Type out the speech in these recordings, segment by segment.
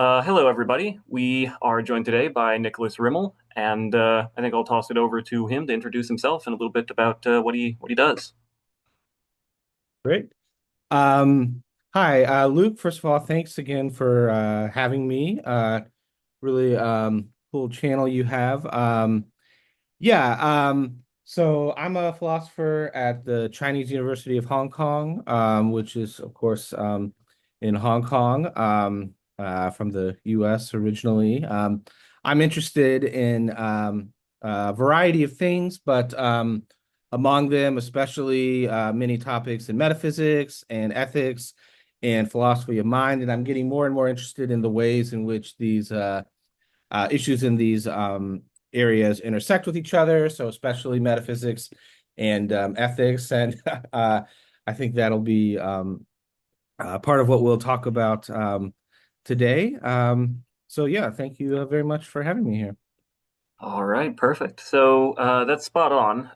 Hello, everybody. We are joined today by Nicholas Rimell, and I think I'll toss it over to him to introduce himself and a little bit about what he does. Great. Hi, Luke. First of all, thanks again for having me. Really cool channel you have. So I'm a philosopher at the Chinese University of Hong Kong, which is, of course, in Hong Kong, from the US originally. I'm interested in a variety of things, but among them, especially many topics in metaphysics and ethics and philosophy of mind. And I'm getting more and more interested in the ways in which these issues in these areas intersect with each other. So especially metaphysics and ethics. And I think that'll be part of what we'll talk about today. So yeah, thank you very much for having me here. All right, perfect. So that's spot on.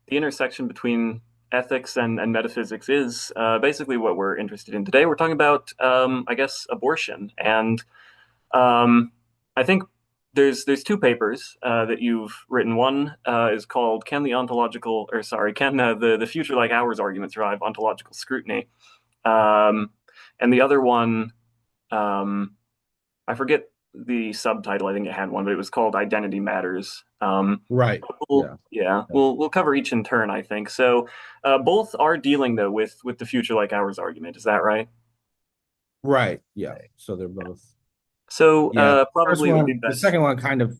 The intersection between ethics and metaphysics is basically what we're interested in today. We're talking about, I guess, abortion, and Um, I think there's two papers that you've written. One is called "Can the ontological, or sorry, can the future like ours argument survive ontological scrutiny?" Um, and the other one, um, I forget the subtitle. I think it had one, but it was called "Identity Matters." Right. Yeah. Yeah, Yeah. we'll cover each in turn, I think. So both are dealing though with the future like ours argument. Is that right? Right. Yeah. So they're both. So Yeah. First probably it would be one, the best. second one kind of,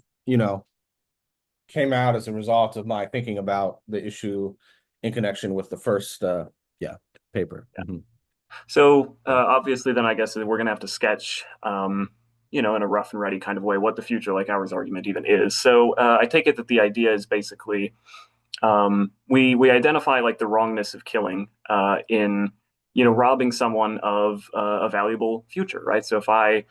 came out as a result of my thinking about the issue in connection with the first yeah, paper. So obviously, then I guess we're going to have to sketch, in a rough and ready kind of way, what the future like ours argument even is. So I take it that the idea is basically we identify like the wrongness of killing in robbing someone of a valuable future, right? So if I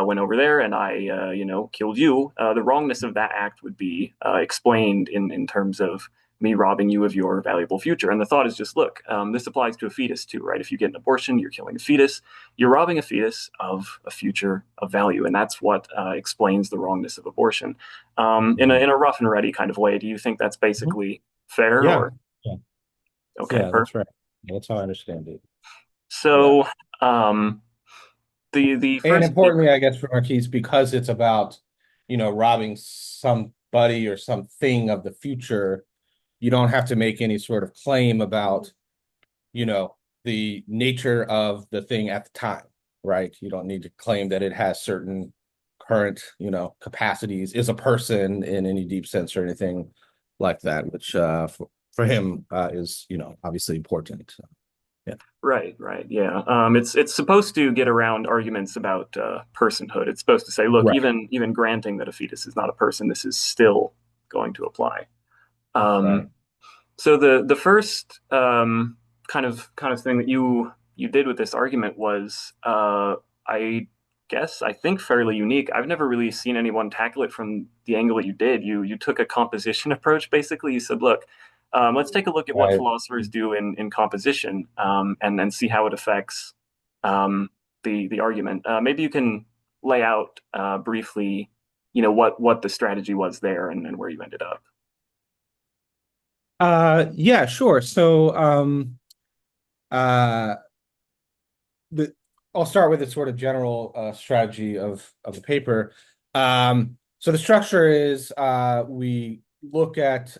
went over there and I killed you, the wrongness of that act would be explained in terms of me robbing you of your valuable future. And the thought is just, look, this applies to a fetus too, right? If you get an abortion, you're killing a fetus, you're robbing a fetus of a future of value, and that's what explains the wrongness of abortion. In Mhm. a rough and ready kind of way, do you think that's Mhm. basically fair Yeah. or Yeah. okay, Yeah, perfect. that's right. That's how I understand it. Yeah. So um the And first importantly, paper, I guess for Marquise, because it's about, robbing somebody or something of the future, you don't have to make any sort of claim about, you know, the nature of the thing at the time, right? You don't need to claim that it has certain current, capacities, is a person in any deep sense or anything like that, which for him is, obviously important. So, yeah. right, yeah. It's supposed to get around arguments about personhood. It's supposed to say, look, Right. even granting that a fetus is not a person, this is still going to apply. Um, Right. so the first kind of thing that you did with this argument was I I think fairly unique. I've never really seen anyone tackle it from the angle that you did. You took a composition approach basically. You said, look, let's take a look at what Right. philosophers do in composition and then see how it affects um, the argument. Maybe you can lay out briefly, what the strategy was there and where you ended up. Yeah, sure. So uh the I'll start with the sort of general strategy of the paper. So the structure is we look at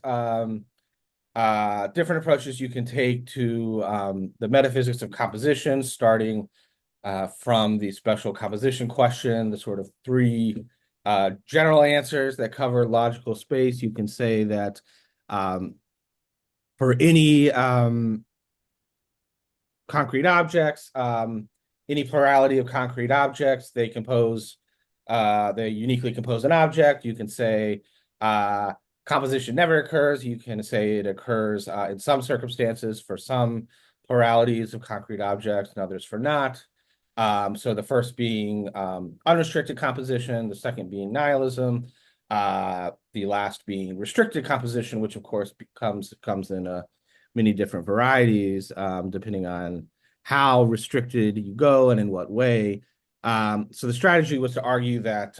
different approaches you can take to the metaphysics of composition, starting from the special composition question, the sort of three general answers that cover logical space. You can say that um, for any concrete objects, any plurality of concrete objects, they uniquely compose an object. You can say composition never occurs. You can say it occurs in some circumstances for some pluralities of concrete objects and others for not. So the first being unrestricted composition, the second being nihilism, the last being restricted composition, which of course comes in many different varieties, depending on how restricted you go and in what way. So the strategy was to argue that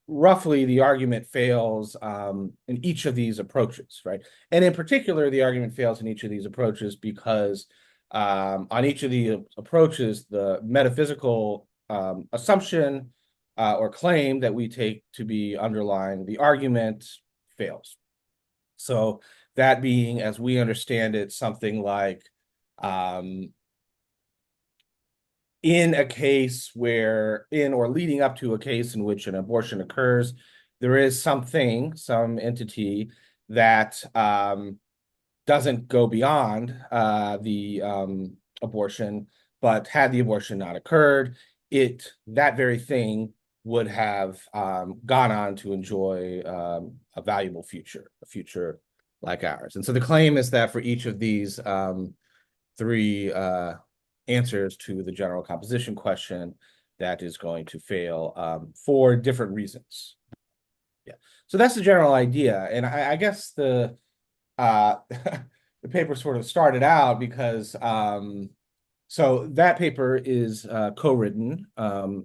roughly the argument fails in each of these approaches, right? And in particular, the argument fails in each of these approaches because on each of the approaches, the metaphysical assumption or claim that we take to be underlying the argument fails. So that being, as we understand it, something like um, in a case where, in or leading up to a case in which an abortion occurs, there is something, some entity that doesn't go beyond the abortion, but had the abortion not occurred, that very thing would have gone on to enjoy a valuable future, a future like ours. And so the claim is that for each of these three answers to the general composition question, that is going to fail for different reasons. Yeah. So that's the general idea. And I guess the paper sort of started out because so that paper is co-written,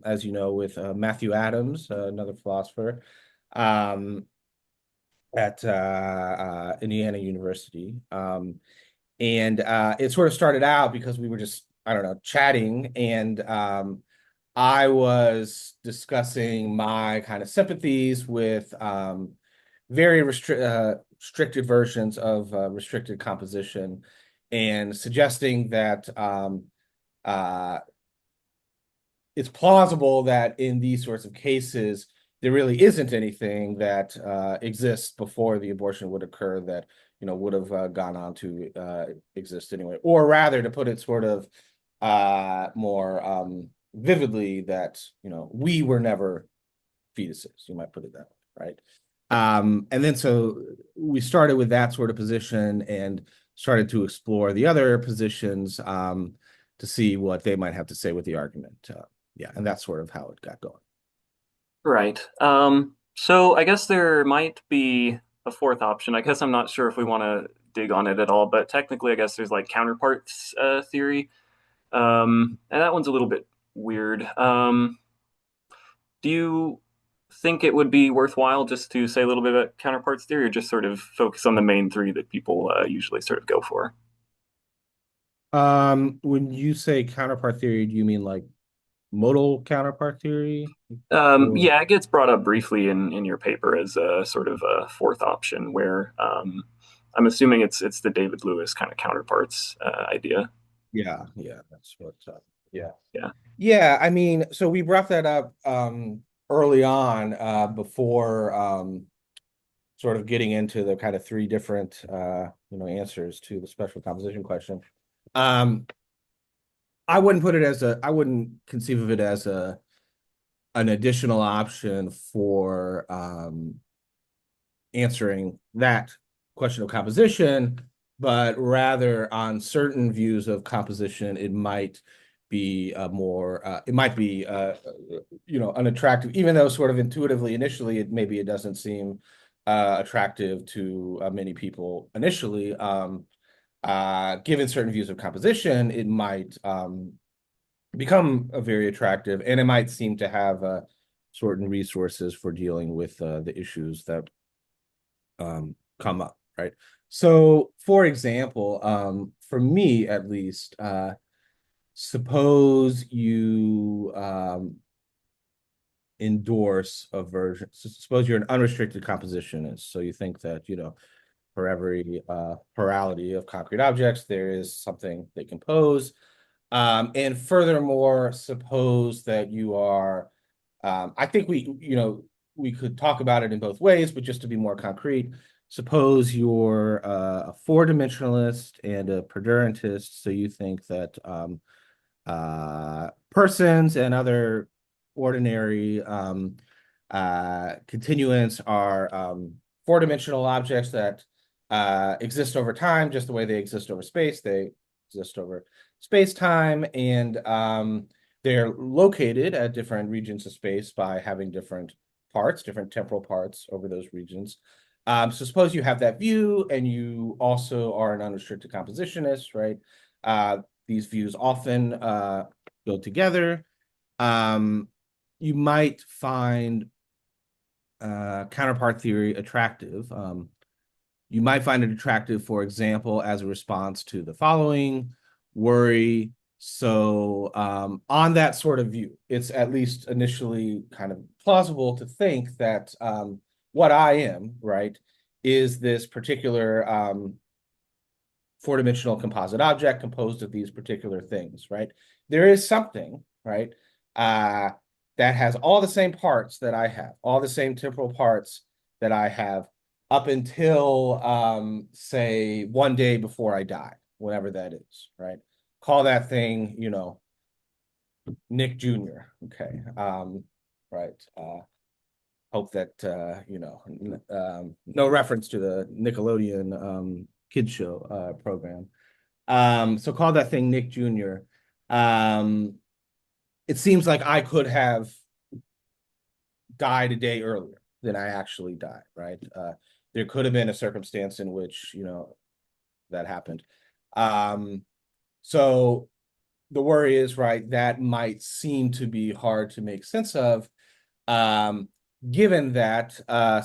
as you know, with Matthew Adams, another philosopher, um, at Indiana University. And it sort of started out because we were just, I don't know, chatting, and I was discussing my kind of sympathies with very restricted versions of restricted composition, and suggesting that uh, it's plausible that in these sorts of cases, there really isn't anything that exists before the abortion would occur that would have gone on to exist anyway, or rather, to put it sort of more vividly, that we were never fetuses. You might put it that way, right? And then so we started with that sort of position and started to explore the other positions to see what they might have to say with the argument. Yeah, and that's sort of how it got going. Right. So I guess there might be a fourth option. I guess I'm not sure if we want to dig on it at all, but technically, I guess there's like counterparts theory, and that one's a little bit weird. Do you think it would be worthwhile just to say a little bit about counterparts theory, or just sort of focus on the main three that people usually sort of go for? When you say counterpart theory, do you mean like modal counterpart theory? Or Yeah, it gets brought up briefly in your paper as a sort of a fourth option, where I'm assuming it's the David Lewis kind of counterparts idea. yeah, that's what yeah. Yeah. Yeah, I mean, so we brought that up early on before sort of getting into the kind of three different answers to the special composition question. Um, I wouldn't conceive of it as an additional option for answering that question of composition, but rather on certain views of composition, it might be unattractive, even though sort of intuitively initially it doesn't seem attractive to many people initially. Given certain views of composition, it might become very attractive, and it might seem to have certain resources for dealing with the issues that come up, right? So, for example, for me at least, suppose you endorse a version. So suppose you're an unrestricted compositionist, so you think that for every plurality of concrete objects, there is something they can pose. And furthermore, suppose that you are, I think we could talk about it in both ways, but just to be more concrete, suppose you're a four-dimensionalist and a perdurantist, so you think that persons and other ordinary continuants are four-dimensional objects that exist over time, just the way they exist over space. They exist over space-time, and they're located at different regions of space by having different parts, different temporal parts over those regions. So suppose you have that view, and you also are an unrestricted compositionist, right? These views often go together. um, you might find counterpart theory attractive. You might find it attractive, for example, as a response to the following worry. So, on that sort of view, it's at least initially kind of plausible to think that what I am, right, is this particular four-dimensional composite object composed of these particular things, right? There is something, right, uh, that has all the same parts that I have, all the same temporal parts that I have up until, say, one day before I die, whatever that is, right? Call that thing, Nick Jr. Okay. Right. Hope that no reference to the Nickelodeon kids show program. So call that thing Nick Jr. Um, it seems like I could have died a day earlier than I actually died, right? There could have been a circumstance in which, that happened. Um, so the worry is, right, that might seem to be hard to make sense of, um, given that,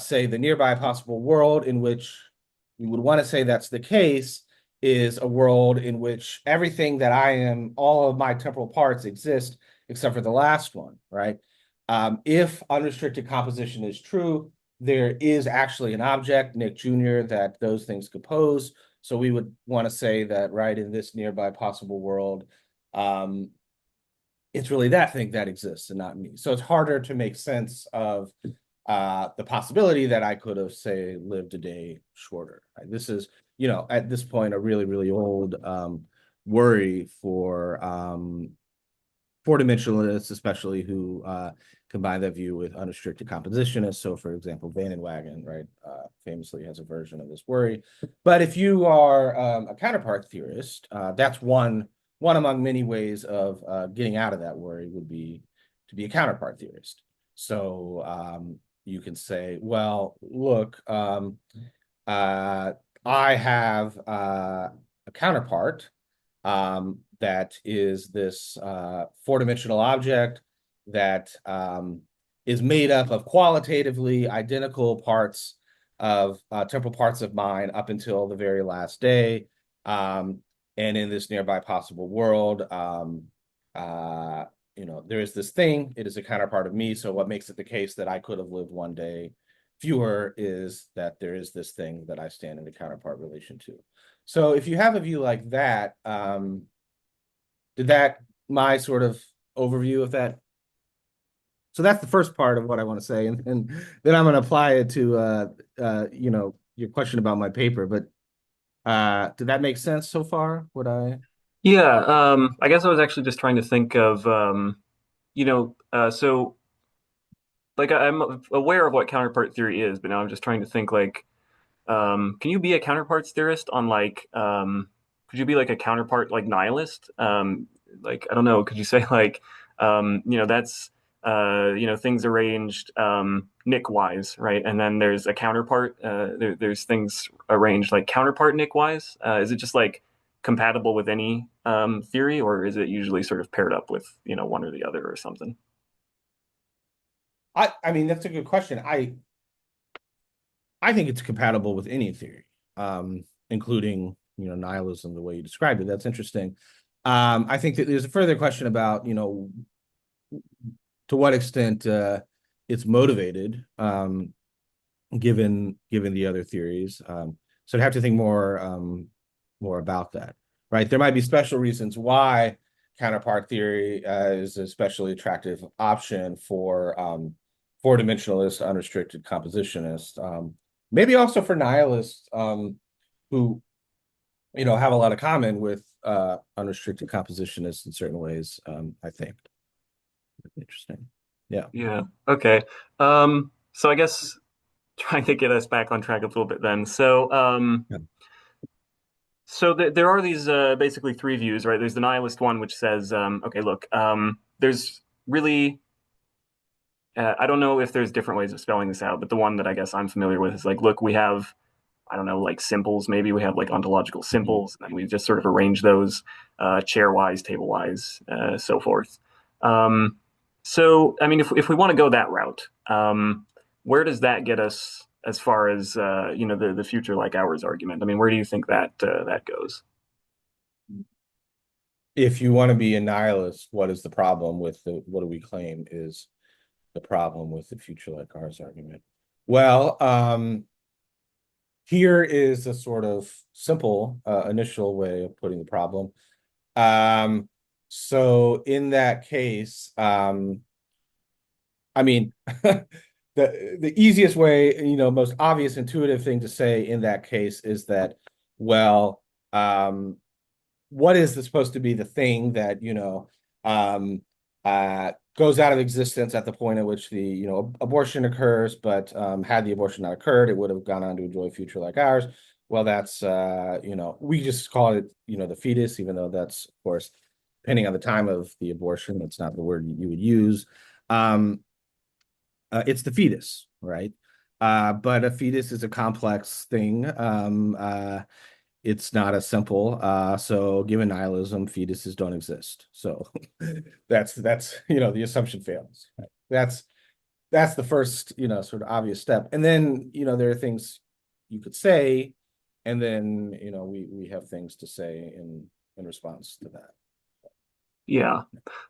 say, the nearby possible world in which you would want to say that's the case is a world in which everything that I am, all of my temporal parts exist except for the last one, right? If unrestricted composition is true, there is actually an object, Nick Jr., that those things compose. So we would want to say that, right, in this nearby possible world, um, it's really that thing that exists and not me. So it's harder to make sense of the possibility that I could have, say, lived a day shorter. Right? This is, at this point, a really, really old worry for four-dimensionalists, especially who combine that view with unrestricted compositionists. So, for example, Van and Wagon, right, famously has a version of this worry. But if you are a counterpart theorist, that's one among many ways of getting out of that worry would be to be a counterpart theorist. So you can say, well, look, uh, I have a counterpart that is this four-dimensional object that is made up of qualitatively identical parts of temporal parts of mine up until the very last day. And in this nearby possible world, uh, there is this thing. It is a counterpart of me. So what makes it the case that I could have lived one day fewer is that there is this thing that I stand in a counterpart relation to. So if you have a view like that, did that my sort of overview of that? So that's the first part of what I want to say, and then I'm going to apply it to your question about my paper. But did that make sense so far? Would I? Yeah, I guess I was actually just trying to think of, so like I'm aware of what counterpart theory is, but now I'm just trying to think like, can you be a counterparts theorist on like, could you be like a counterpart like nihilist? Like I don't know, could you say like, that's things arranged Nick wise, right? And then there's a counterpart. There's things arranged like counterpart Nick wise. Is it just like compatible with any theory, or is it usually sort of paired up with one or the other or something? I mean, that's a good question. I think it's compatible with any theory, including nihilism, the way you described it. That's interesting. I think that there's a further question about to what extent it's motivated, given the other theories. So I'd have to think more about that. Right? There might be special reasons why counterpart theory is a especially attractive option for four-dimensionalist, unrestricted compositionist. Maybe also for nihilists who have a lot of common with unrestricted compositionists in certain ways. I think interesting. Yeah. Yeah. Okay. So I guess trying to get us back on track a little bit then. Yeah. So there are these basically three views, right? There's the nihilist one, which says, okay, look, there's really, I don't know if there's different ways of spelling this out, but the one that I guess I'm familiar with is like, look, we have, I don't know, like simples, maybe we have like ontological Mhm. simples, and we just sort of arrange those chair wise, table wise, so forth. Um, So, I mean, if we want to go that route, where does that get us as far as the future like ours argument? I mean, where do you think that goes? If you want to be a nihilist, what is the problem with what do we claim is the problem with the future like ours argument? Well, here is a sort of simple initial way of putting the problem. Um, so in that case, I mean, the easiest way, most obvious intuitive thing to say in that case is that, well, what is supposed to be the thing that um, goes out of existence at the point at which the abortion occurs, but had the abortion not occurred, it would have gone on to enjoy a future like ours. Well, that's we just call it the fetus, even though that's of course depending on the time of the abortion, that's not the word you would use. Um, it's the fetus, right? But a fetus is a complex thing. It's not as simple. So given nihilism, fetuses don't exist. So that's the assumption fails. Right? That's the first sort of obvious step. And then there are things you could say, and then we have things to say in response to that. Yeah.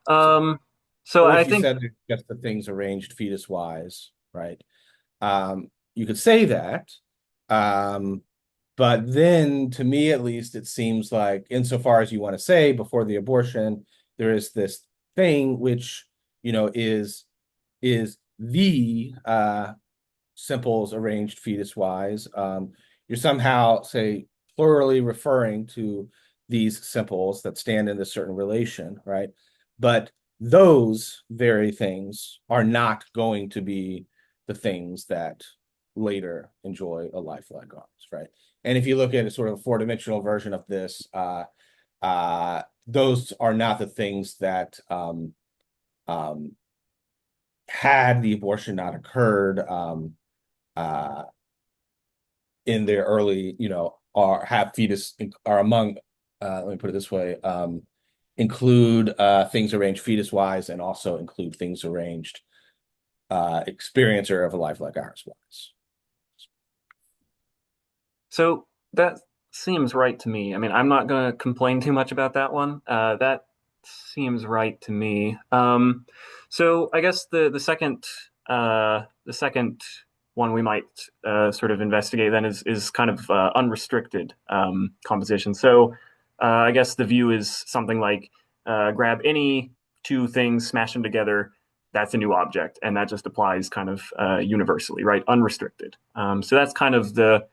So, Um, so or I if you think, said just the things arranged fetus wise, right? You could say that. Um, but then, to me at least, it seems like, insofar as you want to say before the abortion, there is this thing which, is the simples arranged fetus wise. You're somehow, say, plurally referring to these simples that stand in a certain relation, right? But those very things are not going to be the things that later enjoy a life like ours, right? And if you look at a sort of four-dimensional version of this, those are not the things that um, had the abortion not occurred, uh, in their early, are have fetus are among, let me put it this way, include things arranged fetus wise and also include things arranged experiencer of a life like ours wise. so that seems right to me. I mean, I'm not going to complain too much about that one. That seems right to me. So I guess the second one we might sort of investigate then is kind of unrestricted composition. So I guess the view is something like grab any two things, smash them together. That's a new object, and that just applies kind of universally, right? Unrestricted. So that's kind of the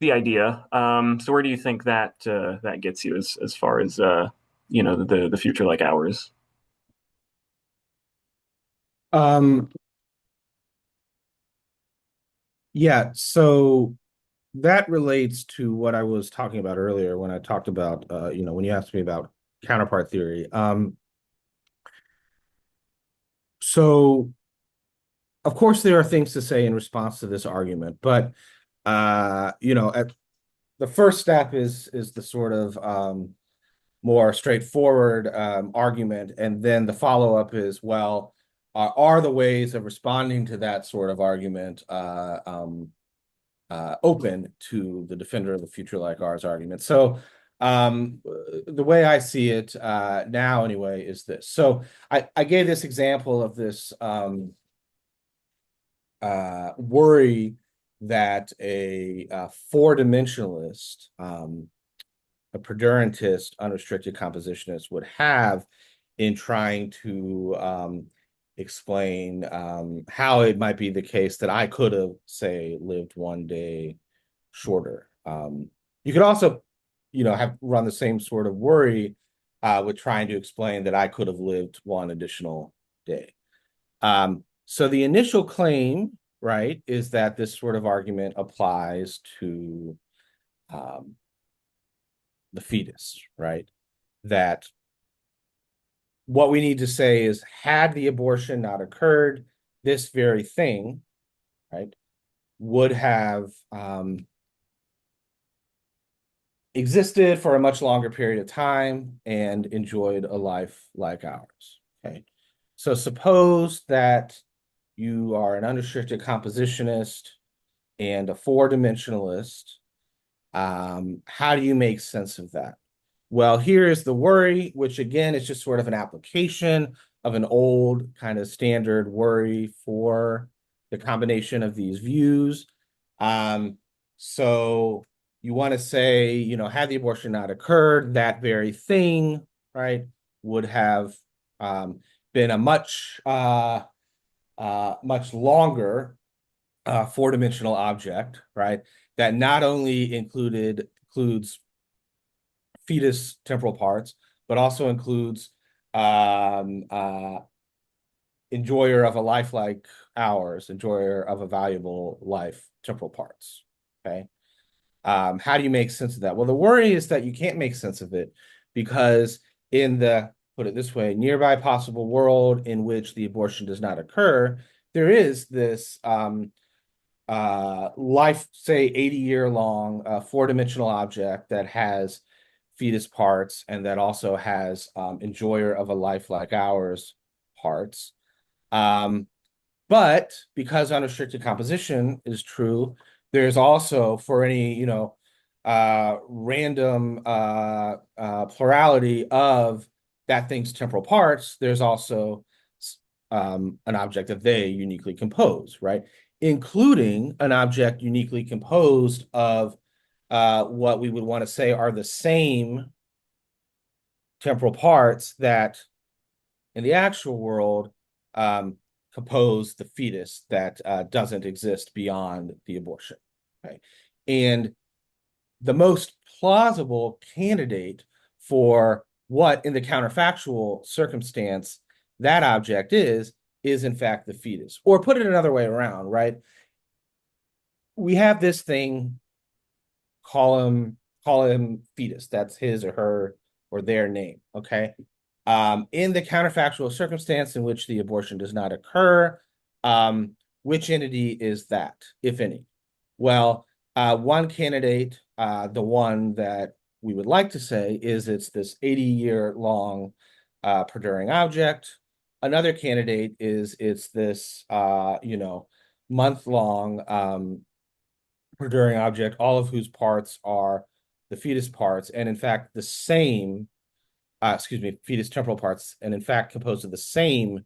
idea. So where do you think that gets you as far as the future like ours? Um, yeah, so that relates to what I was talking about earlier when I talked about, when you asked me about counterpart theory. So of course there are things to say in response to this argument, but at the first step is the sort of more straightforward argument, and then the follow-up is, well, are the ways of responding to that sort of argument open to the defender of the future like ours argument? So the way I see it now anyway is this. So I gave this example of this worry that a four-dimensionalist, a predurantist, unrestricted compositionist would have in trying to explain how it might be the case that I could have, say, lived one day shorter. You could also, have run the same sort of worry with trying to explain that I could have lived one additional day. So the initial claim, right, is that this sort of argument applies to um, the fetus, right? That what we need to say is, had the abortion not occurred, this very thing, right, would have existed for a much longer period of time and enjoyed a life like ours. Okay. So suppose that you are an unrestricted compositionist and a four-dimensionalist. How do you make sense of that? Well, here is the worry, which again is just sort of an application of an old kind of standard worry for the combination of these views. Um, so you want to say, had the abortion not occurred, that very thing, right, would have um, been a much longer four-dimensional object, right? That not only includes fetus temporal parts, but also includes um, uh, enjoyer of a life like ours, enjoyer of a valuable life temporal parts. Okay. How do you make sense of that? Well, the worry is that you can't make sense of it because in the, put it this way, nearby possible world in which the abortion does not occur, there is this life, say 80-year long four-dimensional object that has fetus parts and that also has enjoyer of a life like ours parts. Um, but because unrestricted composition is true, there's also for any, random plurality of that thing's temporal parts, there's also an object that they uniquely compose, right? Including an object uniquely composed of what we would want to say are the same temporal parts that in the actual world um, compose the fetus that doesn't exist beyond the abortion. Okay. And the most plausible candidate for what in the counterfactual circumstance that object is in fact the fetus. Or put it another way around, right? We have this thing, call him fetus. That's his or her or their name. Okay. In the counterfactual circumstance in which the abortion does not occur, which entity is that, if any? Well, one candidate, the one that we would like to say is it's this 80-year long perduring object. Another candidate is it's this month long perduring object, all of whose parts are the fetus parts, and in fact the same fetus temporal parts, and in fact composed of the same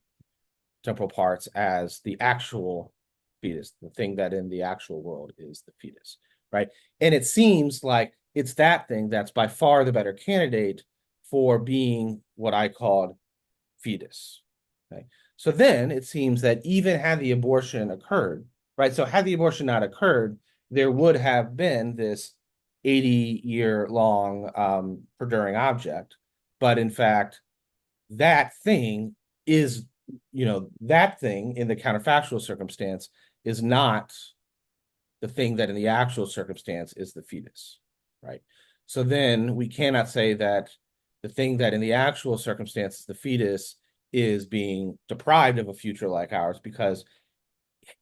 temporal parts as the actual fetus, the thing that in the actual world is the fetus, right? And it seems like it's that thing that's by far the better candidate for being what I called fetus. Okay. So then it seems that even had the abortion occurred, right? So had the abortion not occurred, there would have been this 80-year long perduring object. But in fact, that thing is, that thing in the counterfactual circumstance is not the thing that in the actual circumstance is the fetus, right? So then we cannot say that the thing that in the actual circumstance is the fetus is being deprived of a future like ours because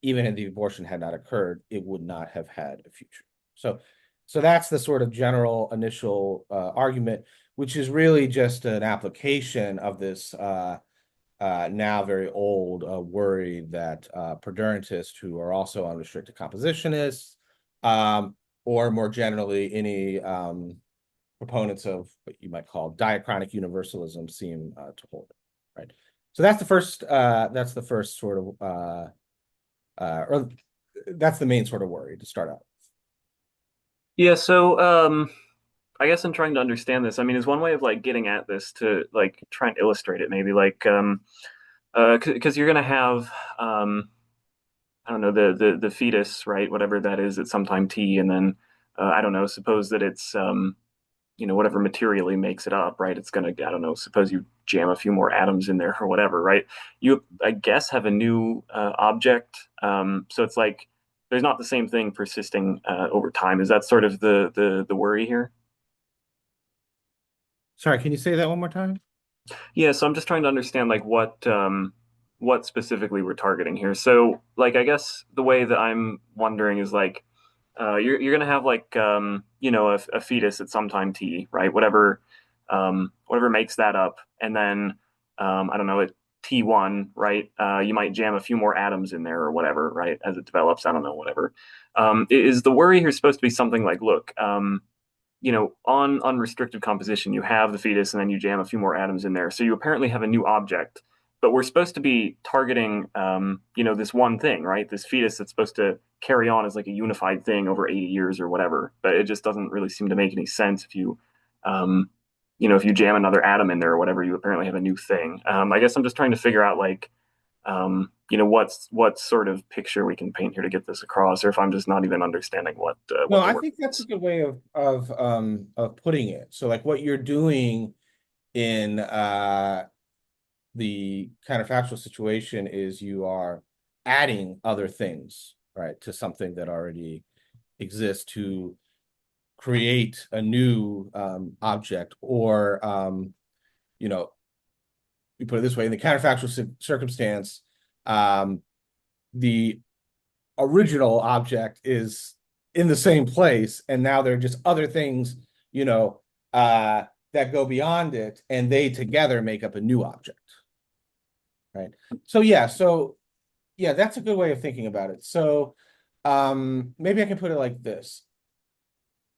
even if the abortion had not occurred, it would not have had a future. So that's the sort of general initial argument, which is really just an application of this now very old worry that perdurantists who are also unrestricted compositionists, um, or more generally, any proponents of what you might call diachronic universalism seem to hold. Right. So that's the first. That's the first sort of, or that's the main sort of worry to start out. Yeah, so I guess I'm trying to understand this. I mean, is one way of like getting at this to like try and illustrate it maybe like because you're gonna have I don't know the fetus, right? Whatever that is at some time t, and then I don't know, suppose that it's whatever materially makes it up, right? It's gonna, I don't know, suppose you jam a few more atoms in there or whatever, right? You, I guess, have a new object. So it's like there's not the same thing persisting over time. Is that sort of the worry here? Sorry, can you say that one more time? Yeah, so I'm just trying to understand like what specifically we're targeting here. So like I guess the way that I'm wondering is like you're gonna have like a fetus at some time t, right? Whatever makes that up, and then I don't know, it T1, right? You might jam a few more atoms in there or whatever, right? As it develops, I don't know, whatever. Is the worry here supposed to be something like, look, on unrestricted composition, you have the fetus and then you jam a few more atoms in there. So you apparently have a new object, but we're supposed to be targeting, this one thing, right? This fetus that's supposed to carry on as like a unified thing over 80 years or whatever. But it just doesn't really seem to make any sense um, if you jam another atom in there or whatever, you apparently have a new thing. I guess I'm just trying to figure out like, what sort of picture we can paint here to get this across, or if I'm just not even understanding No, what the I word think that's a is. good way of putting it. So like what you're doing in the counterfactual situation is you are adding other things, right, to something that already exists to create a new object, or you know, you put it this way, in the counterfactual circumstance, um, the original object is in the same place, and now there are just other things, you know, uh, that go beyond it, and they together make up a new object, right? So yeah, that's a good way of thinking about it. So maybe I can put it like this.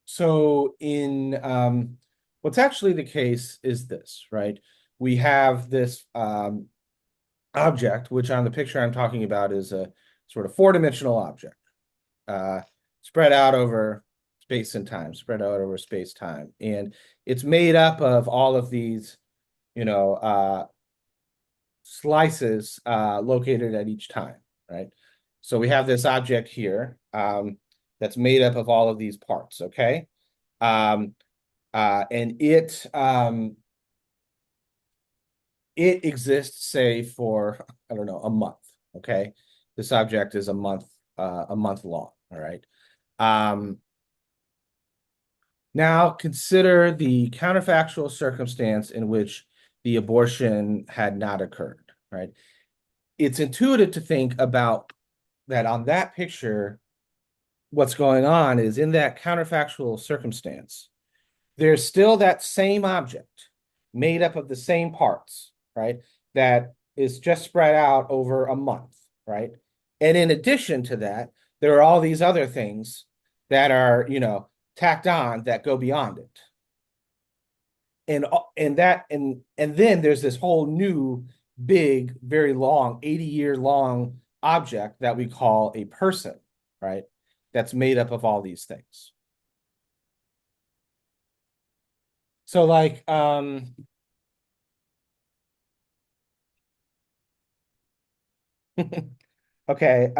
So in what's actually the case is this, right? We have this object, which on the picture I'm talking about is a sort of four-dimensional object, uh, spread out over space and time, spread out over space time. And it's made up of all of these, you know, slices located at each time, right? So we have this object here that's made up of all of these parts, okay? Um, and it exists, say, for, I don't know, a month, okay? This object is a month long, all right? Um, Now consider the counterfactual circumstance in which the abortion had not occurred, right? It's intuitive to think about that on that picture, what's going on is in that counterfactual circumstance, there's still that same object made up of the same parts, right? That is just spread out over a month, right? And in addition to that, there are all these other things that are, tacked on that go beyond it. And then there's this whole new big, very long, 80-year long object that we call a person, right? That's made up of all these things. So like okay,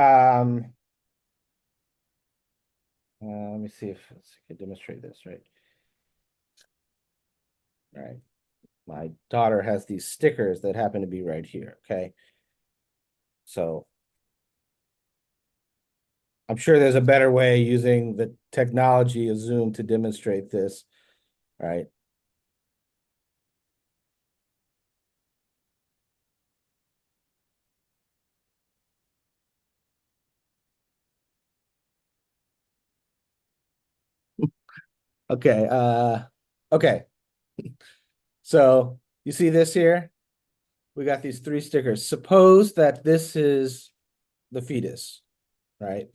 let me see if I can demonstrate this, right? All right. My daughter has these stickers that happen to be right here, okay? So I'm sure there's a better way using the technology of Zoom to demonstrate this, right? Okay, okay. So you see this here? We got these three stickers. Suppose that this is the fetus, right?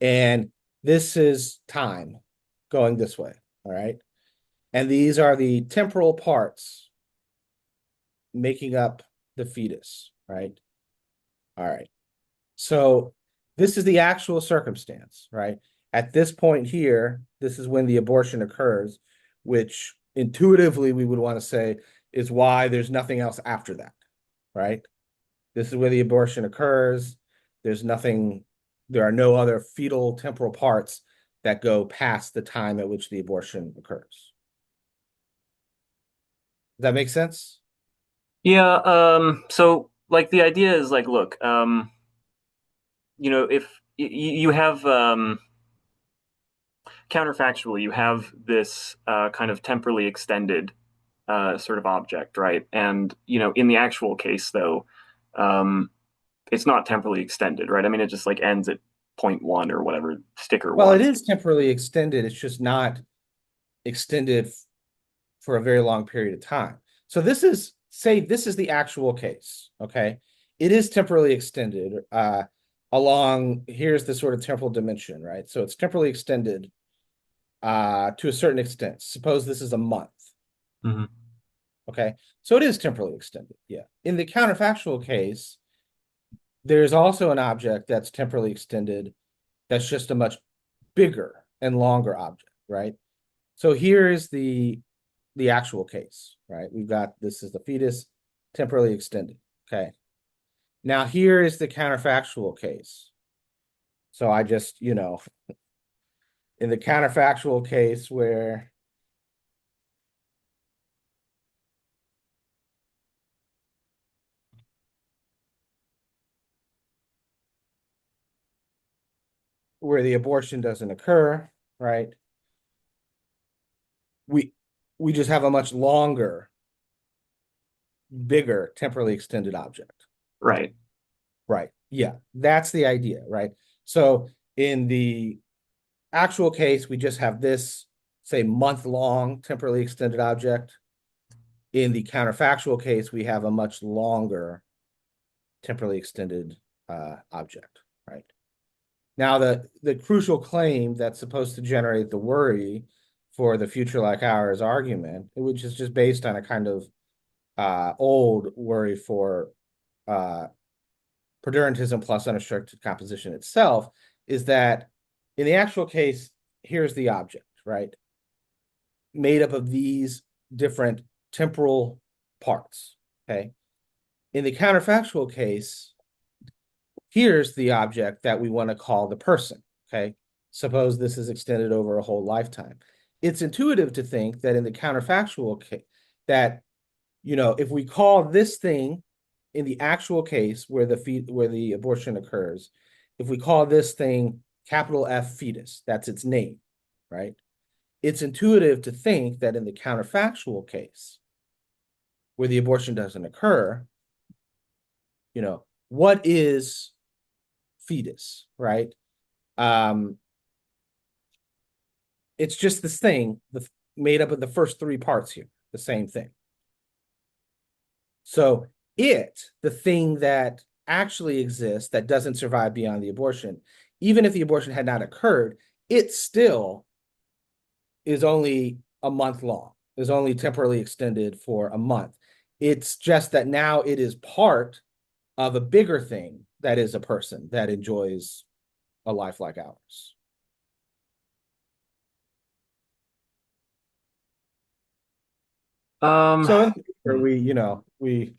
And this is time going this way, all right? And these are the temporal parts making up the fetus, right? All right. So this is the actual circumstance, right? At this point here, this is when the abortion occurs, which intuitively we would want to say is why there's nothing else after that, right? This is where the abortion occurs. There's nothing, there are no other fetal temporal parts that go past the time at which the abortion occurs. Does that make sense? Yeah, so like the idea is like, look, if you have counterfactually, you have this kind of temporally extended sort of object, right? And in the actual case, though, um, it's not temporally extended, right? I mean, it just like ends at point one or whatever, sticker Well, it one. is temporarily extended. It's just not extended for a very long period of time. So this is say this is the actual case, okay? It is temporally extended along, here's the sort of temporal dimension, right? So it's temporally extended to a certain extent. Suppose this is a month, Hmm. okay? So it is temporally extended, yeah. In the counterfactual case, there's also an object that's temporally extended that's just a much bigger and longer object, right? So here is the actual case, right? We've got this is the fetus temporally extended. Okay. Now here is the counterfactual case. So I just, in the counterfactual case where the abortion doesn't occur, right? We we just have a much longer, bigger, temporally extended object. Right. Right. Yeah. That's the idea, right? So in the actual case, we just have this, say, month-long temporally extended object. In the counterfactual case, we have a much longer temporally extended object, right? Now, the crucial claim that's supposed to generate the worry for the future like ours argument, which is just based on a kind of old worry for uh, predurantism plus unrestricted composition itself, is that in the actual case, here's the object, right? Made up of these different temporal parts, okay? In the counterfactual case, here's the object that we want to call the person, okay? Suppose this is extended over a whole lifetime. It's intuitive to think that in the counterfactual case, that, if we call this thing in the actual case where the abortion occurs, if we call this thing capital F fetus, that's its name, right? It's intuitive to think that in the counterfactual case where the abortion doesn't occur, what is fetus, right? Um, it's just this thing made up of the first three parts here, the same thing. So the thing that actually exists that doesn't survive beyond the abortion, even if the abortion had not occurred, it still is only a month long, is only temporarily extended for a month. It's just that now it is part of a bigger thing that is a person that enjoys a life like ours. Um, So in hmm. we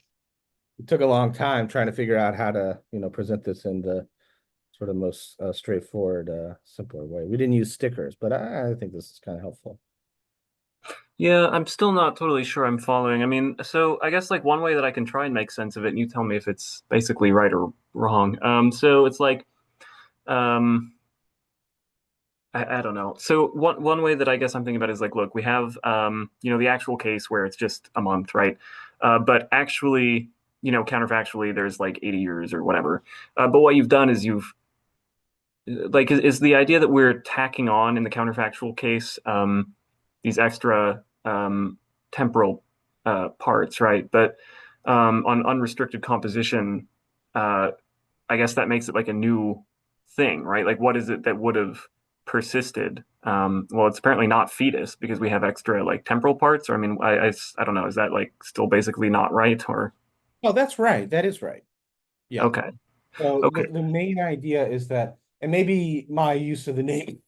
took a long time trying to figure out how to, present this in the sort of most straightforward, simpler way. We didn't use stickers, but I think this is kind of helpful. Yeah, I'm still not totally sure I'm following. I mean, so I guess like one way that I can try and make sense of it, and you tell me if it's basically right or wrong. So it's like, um, I don't know. So one way that I guess I'm thinking about is like, look, we have the actual case where it's just a month, right? But actually, counterfactually, there's like 80 years or whatever. But what you've done is you've like is the idea that we're tacking on in the counterfactual case these extra temporal parts, right? But on unrestricted composition, uh, I guess that makes it like a new thing, right? Like, what is it that would have persisted? Well, it's apparently not fetus because we have extra like temporal parts. Or I mean, I don't know. Is that like still basically not right? Or Oh, that's right. That is right. Yeah. okay, So okay, the main idea is that, and maybe my use of the name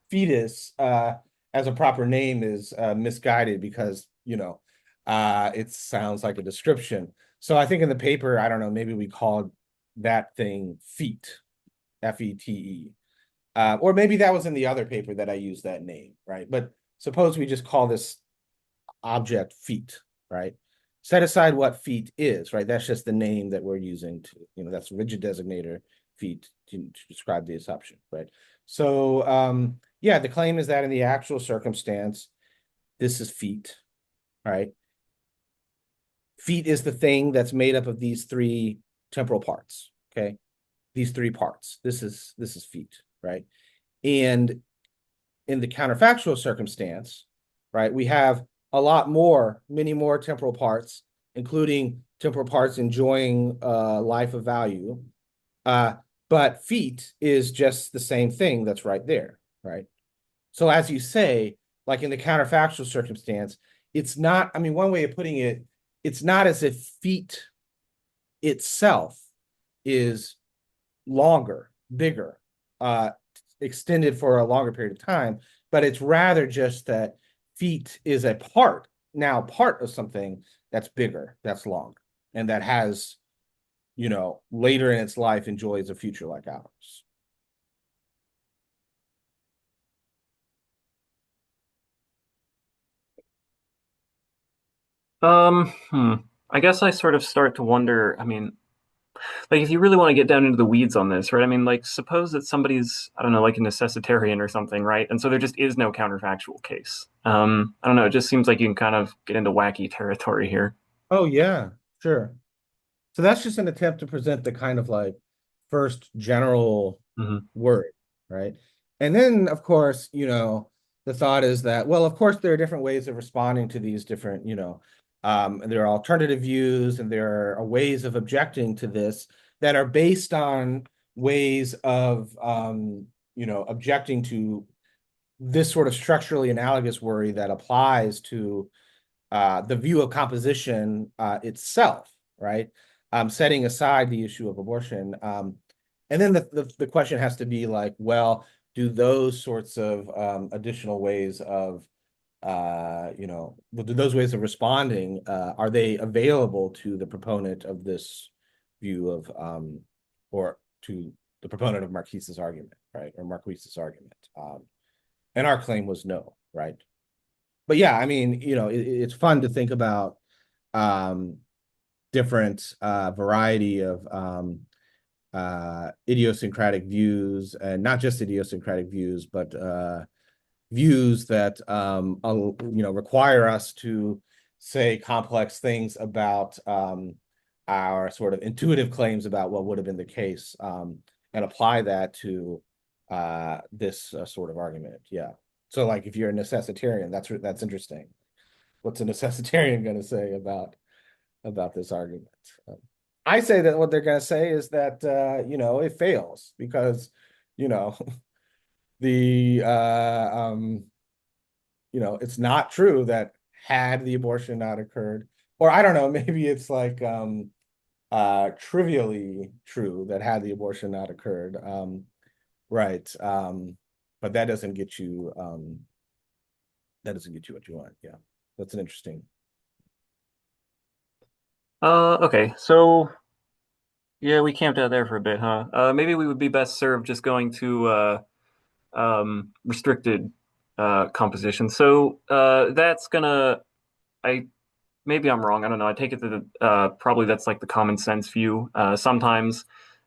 fetus as a proper name is misguided because, it sounds like a description. So I think in the paper, I don't know, maybe we called that thing feet, Fete. Or maybe that was in the other paper that I used that name, right? But suppose we just call this object feet, right? Set aside what feet is, right? That's just the name that we're using to, that's rigid designator feet to describe the assumption, right? So, yeah, the claim is that in the actual circumstance, this is feet, right? Feet is the thing that's made up of these three temporal parts, okay? These three parts. This is feet, right? And in the counterfactual circumstance, right, we have a lot more, many more temporal parts, including temporal parts enjoying life of value. Uh, but feet is just the same thing that's right there, right? So as you say, like in the counterfactual circumstance, it's not, I mean, one way of putting it, it's not as if feet itself is longer, bigger, uh, extended for a longer period of time, but it's rather just that feet is a part of something that's bigger, that's longer, and that has, later in its life enjoys a future like ours. Hmm. I guess I sort of start to wonder. I mean, like if you really want to get down into the weeds on this, right? I mean, like suppose that somebody's, I don't know, like a necessitarian or something, right? And so there just is no counterfactual case. I don't know. It just seems like you can kind of get into wacky territory here. Oh yeah, sure. So that's just an attempt to present the kind of like first general Hmm. word, right? And then, of course, the thought is that, well, of course, there are different ways of responding to these different, there are alternative views and there are ways of objecting to this that are based on ways of, objecting to this sort of structurally analogous worry that applies to the view of composition itself, right? Setting aside the issue of abortion. And then the question has to be like, well, do those sorts of additional ways of, do those ways of responding, are they available to the proponent of this view of, or to the proponent of Marquise's argument, right? Or Marquise's argument. And our claim was no, right? But yeah, I mean, it's fun to think about um, different variety of idiosyncratic views, and not just idiosyncratic views, but views that require us to say complex things about our sort of intuitive claims about what would have been the case, and apply that to this sort of argument. Yeah. So, like, if you're a necessitarian, that's interesting. What's a necessitarian going to say about this argument? Um, I say that what they're going to say is that it fails because you know the it's not true that had the abortion not occurred, or I don't know, maybe it's like trivially true that had the abortion not occurred, right? But that doesn't get you what you want. Yeah, that's an interesting. Okay. So yeah, we camped out there for a bit, huh? Maybe we would be best served just going to restricted composition. So that's gonna. I maybe I'm wrong. I don't know. I take it that probably that's like the common sense view. Sometimes,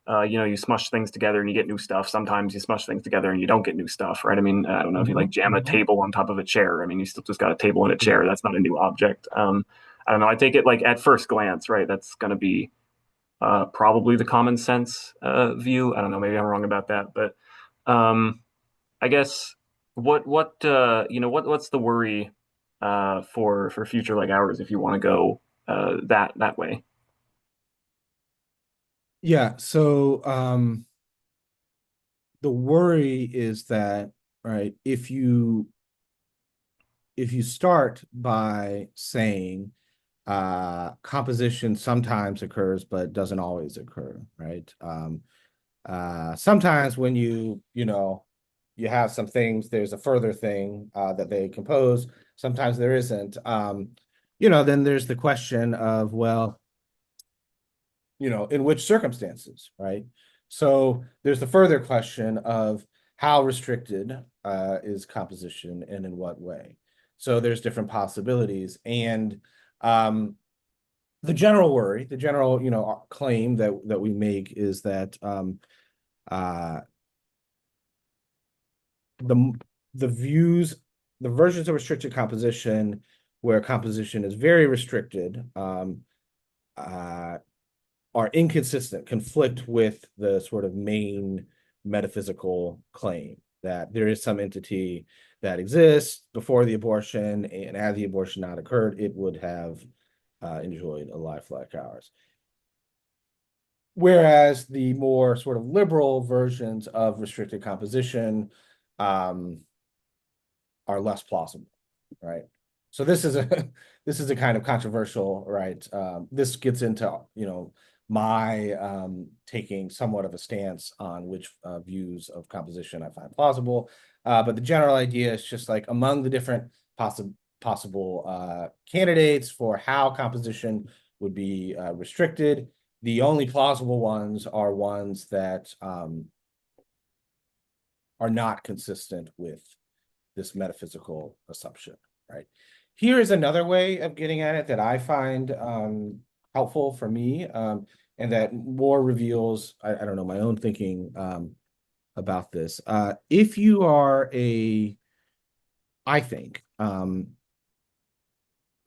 you smush things together and you get new stuff. Sometimes you smush things together and you don't get new stuff, right? I mean, I don't know if you like Mhm, jam a mhm. table on top of a chair. I mean, you still just got a table and a Yeah. chair. That's not a new object. I don't know. I take it like at first glance, right? That's going to be probably the common sense view. I don't know. Maybe I'm wrong about that, but um, I guess what's the worry for future like ours if you want to go that way. Yeah, so the worry is that, right, if you start by saying composition sometimes occurs but doesn't always occur, right? Sometimes when you have some things, there's a further thing that they compose. Sometimes there isn't. Then there's the question of, well, in which circumstances, right? So there's the further question of how restricted is composition and in what way. So there's different possibilities. And um, the general worry, the general, claim that we make is that uh, the the views, the versions of restricted composition where composition is very restricted, uh, are inconsistent, conflict with the sort of main metaphysical claim that there is some entity that exists before the abortion, and had the abortion not occurred, it would have enjoyed a life like ours. Whereas the more sort of liberal versions of restricted composition um, are less plausible, right? So this is a this is a kind of controversial, right? This gets into my taking somewhat of a stance on which views of composition I find plausible. But the general idea is just like among the different possible candidates for how composition would be restricted, the only plausible ones are ones that are not consistent with this metaphysical assumption, right? Here is another way of getting at it that I find helpful for me, and that more reveals, I don't know, my own thinking about this. If you are I think,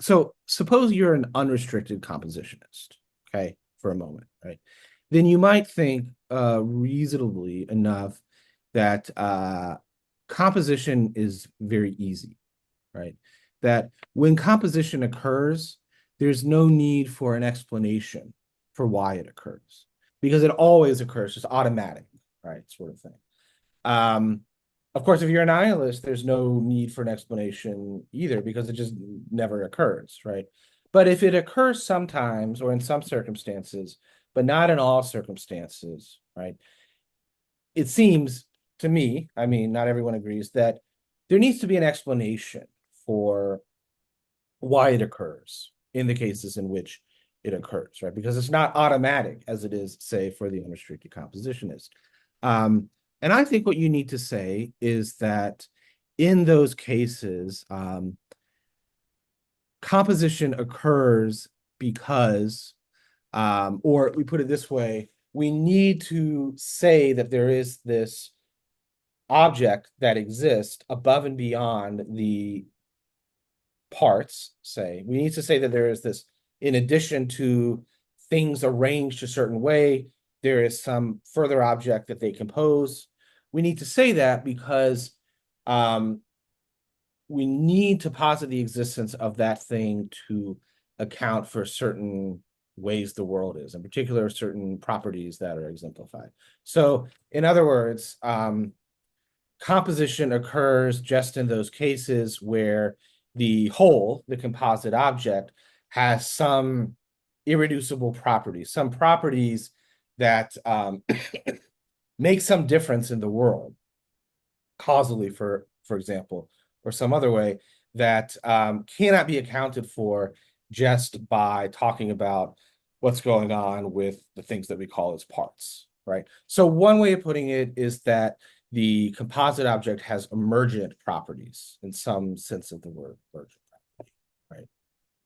so suppose you're an unrestricted compositionist, okay, for a moment, right? Then you might think reasonably enough that composition is very easy, right? That when composition occurs, there's no need for an explanation for why it occurs because it always occurs, just automatic, right? Sort of thing. Um, of course, if you're a nihilist, there's no need for an explanation either because it just never occurs, right? But if it occurs sometimes or in some circumstances, but not in all circumstances, right? It seems to me, I mean, not everyone agrees, that there needs to be an explanation for why it occurs in the cases in which it occurs, right? Because it's not automatic as it is, say, for the unrestricted compositionist. Um, and I think what you need to say is that in those cases, composition occurs because, or we put it this way, we need to say that there is this object that exists above and beyond the parts, say. We need to say that there is this, in addition to things arranged a certain way, there is some further object that they compose. We need to say that because um, we need to posit the existence of that thing to account for certain ways the world is, in particular, certain properties that are exemplified. So, in other words, composition occurs just in those cases where the whole, the composite object, has some irreducible properties, some properties that make some difference in the world, causally, for example, or some other way that cannot be accounted for just by talking about what's going on with the things that we call as parts, right? So one way of putting it is that the composite object has emergent properties in some sense of the word emergent property, right?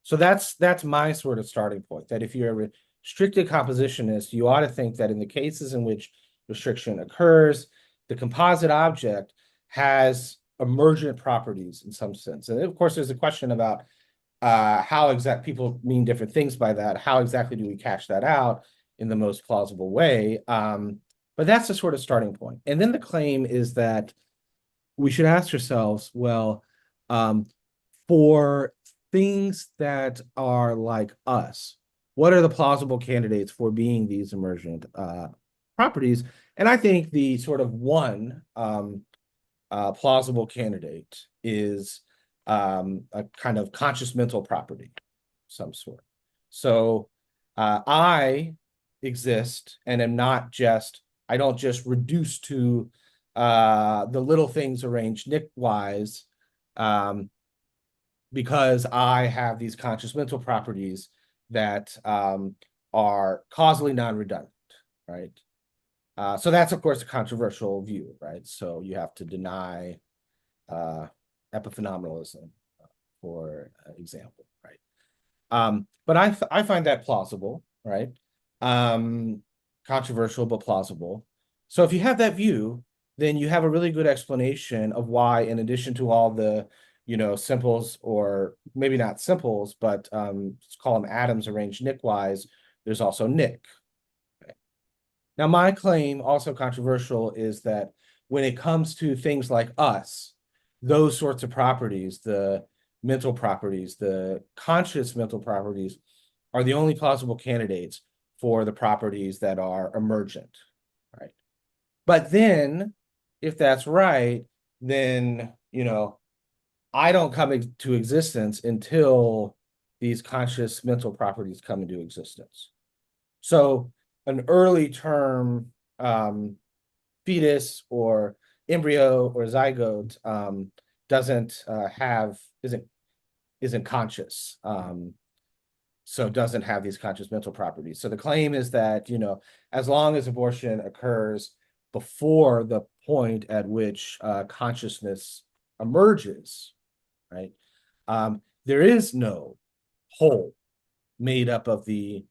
So that's my sort of starting point, that if you're a restricted compositionist, you ought to think that in the cases in which restriction occurs, the composite object has emergent properties in some sense. And of course, there's a question about how exact people mean different things by that. How exactly do we cash that out in the most plausible way? But that's the sort of starting point. And then the claim is that we should ask ourselves, well, for things that are like us, what are the plausible candidates for being these emergent properties? And I think the sort of one plausible candidate is a kind of conscious mental property of some sort. So I exist and am not just, I don't just reduce to the little things arranged Nick-wise because I have these conscious mental properties that are causally non-redundant, right? So that's, of course, a controversial view, right? So you have to deny epiphenomenalism, for example, right? But I find that plausible, right? Controversial, but plausible. So if you have that view, then you have a really good explanation of why, in addition to all the, simples, or maybe not simples, but let's call them atoms arranged Nick-wise, there's also Nick. Okay. Now, my claim, also controversial, is that when it comes to things like us, those sorts of properties, the mental properties, the conscious mental properties, are the only plausible candidates for the properties that are emergent, right? But then, if that's right, then, I don't come into existence until these conscious mental properties come into existence. So, an early term fetus or embryo or zygote doesn't have isn't conscious. So doesn't have these conscious mental properties. So the claim is that, as long as abortion occurs before the point at which consciousness emerges, right? There is no whole made up of the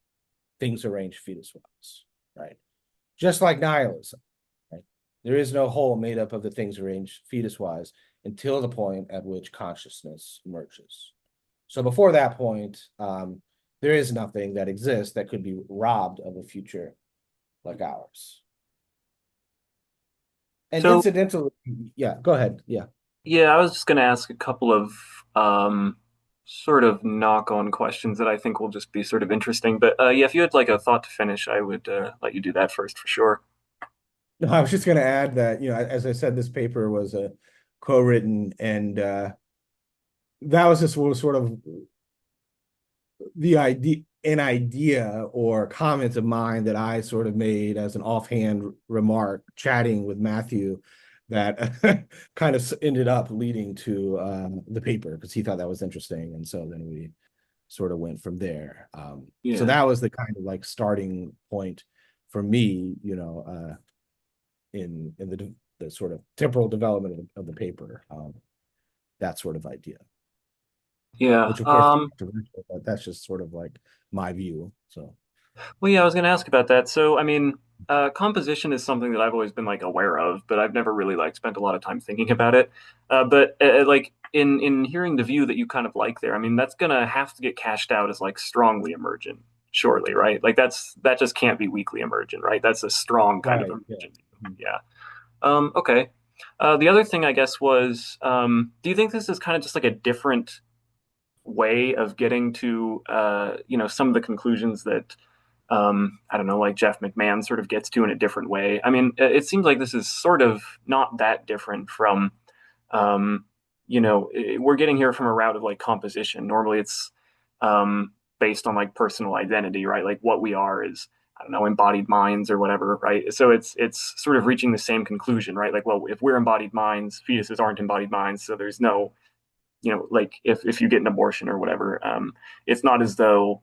things arranged fetus wise, right? Just like nihilism, right? There is no whole made up of the things arranged fetus wise until the point at which consciousness emerges. So before that point, there is nothing that exists that could be robbed of a future like ours. And So incidentally, yeah, go ahead. Yeah. yeah, I was just going to ask a couple of sort of knock-on questions that I think will just be sort of interesting. But yeah, if you had like a thought to finish, I would let you do that first for sure. No, I was just going to add that, as I said, this paper was co-written, and that was just sort of an idea or comment of mine that I sort of made as an offhand remark, chatting with Matthew, that kind of ended up leading to the paper because he thought that was interesting, and so then we sort of went from there. So Yeah. that was the kind of like starting point for me, in the sort of temporal development of the paper, that sort of idea, Yeah. which of course is controversial, but that's just sort of like my view. So Well, yeah, I was going to ask about that. So, I mean, composition is something that I've always been like aware of, but I've never really like spent a lot of time thinking about it. But like in hearing the view that you kind of like there, I mean, that's gonna have to get cashed out as like strongly emergent, surely, right? Like that just can't be weakly emergent, right? That's a strong kind of right, yeah. emergent. Yeah. Okay. The other thing I guess was, do you think this is kind of just like a different way of getting to some of the conclusions that I don't know, like Jeff McMahon sort of gets to in a different way. I mean, it seems like this is sort of not that different from, um, we're getting here from a route of like composition. Normally it's based on like personal identity, right? Like what we are is, I don't know, embodied minds or whatever, right? So it's sort of reaching the same conclusion, right? Like, well, if we're embodied minds, fetuses aren't embodied minds, so there's no like if you get an abortion or whatever, it's not as though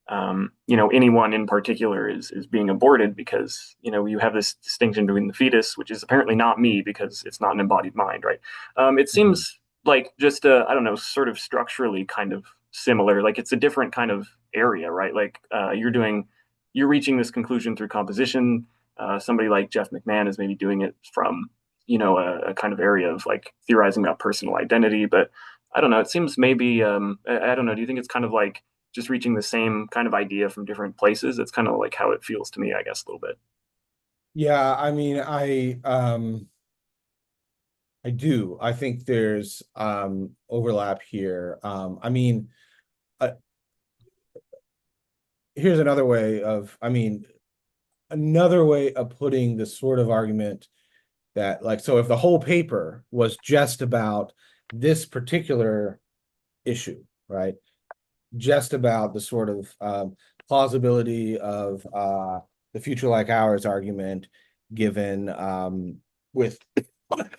anyone in particular is being aborted because you have this distinction between the fetus, which is apparently not me because it's not an embodied mind, right? It Mhm. seems like just I don't know, sort of structurally kind of similar. Like it's a different kind of area, right? Like you're reaching this conclusion through composition. Somebody like Jeff McMahon is maybe doing it from a kind of area of like theorizing about personal identity, but I don't know. It seems maybe I don't know. Do you think it's kind of like just reaching the same kind of idea from different places? It's kind of like how it feels to me, I guess, a little bit. Yeah, I mean, I do. I think there's overlap here. I mean, uh, here's another way of putting this sort of argument, that like, so if the whole paper was just about this particular issue, right? Just about the sort of plausibility of the future like ours argument, given with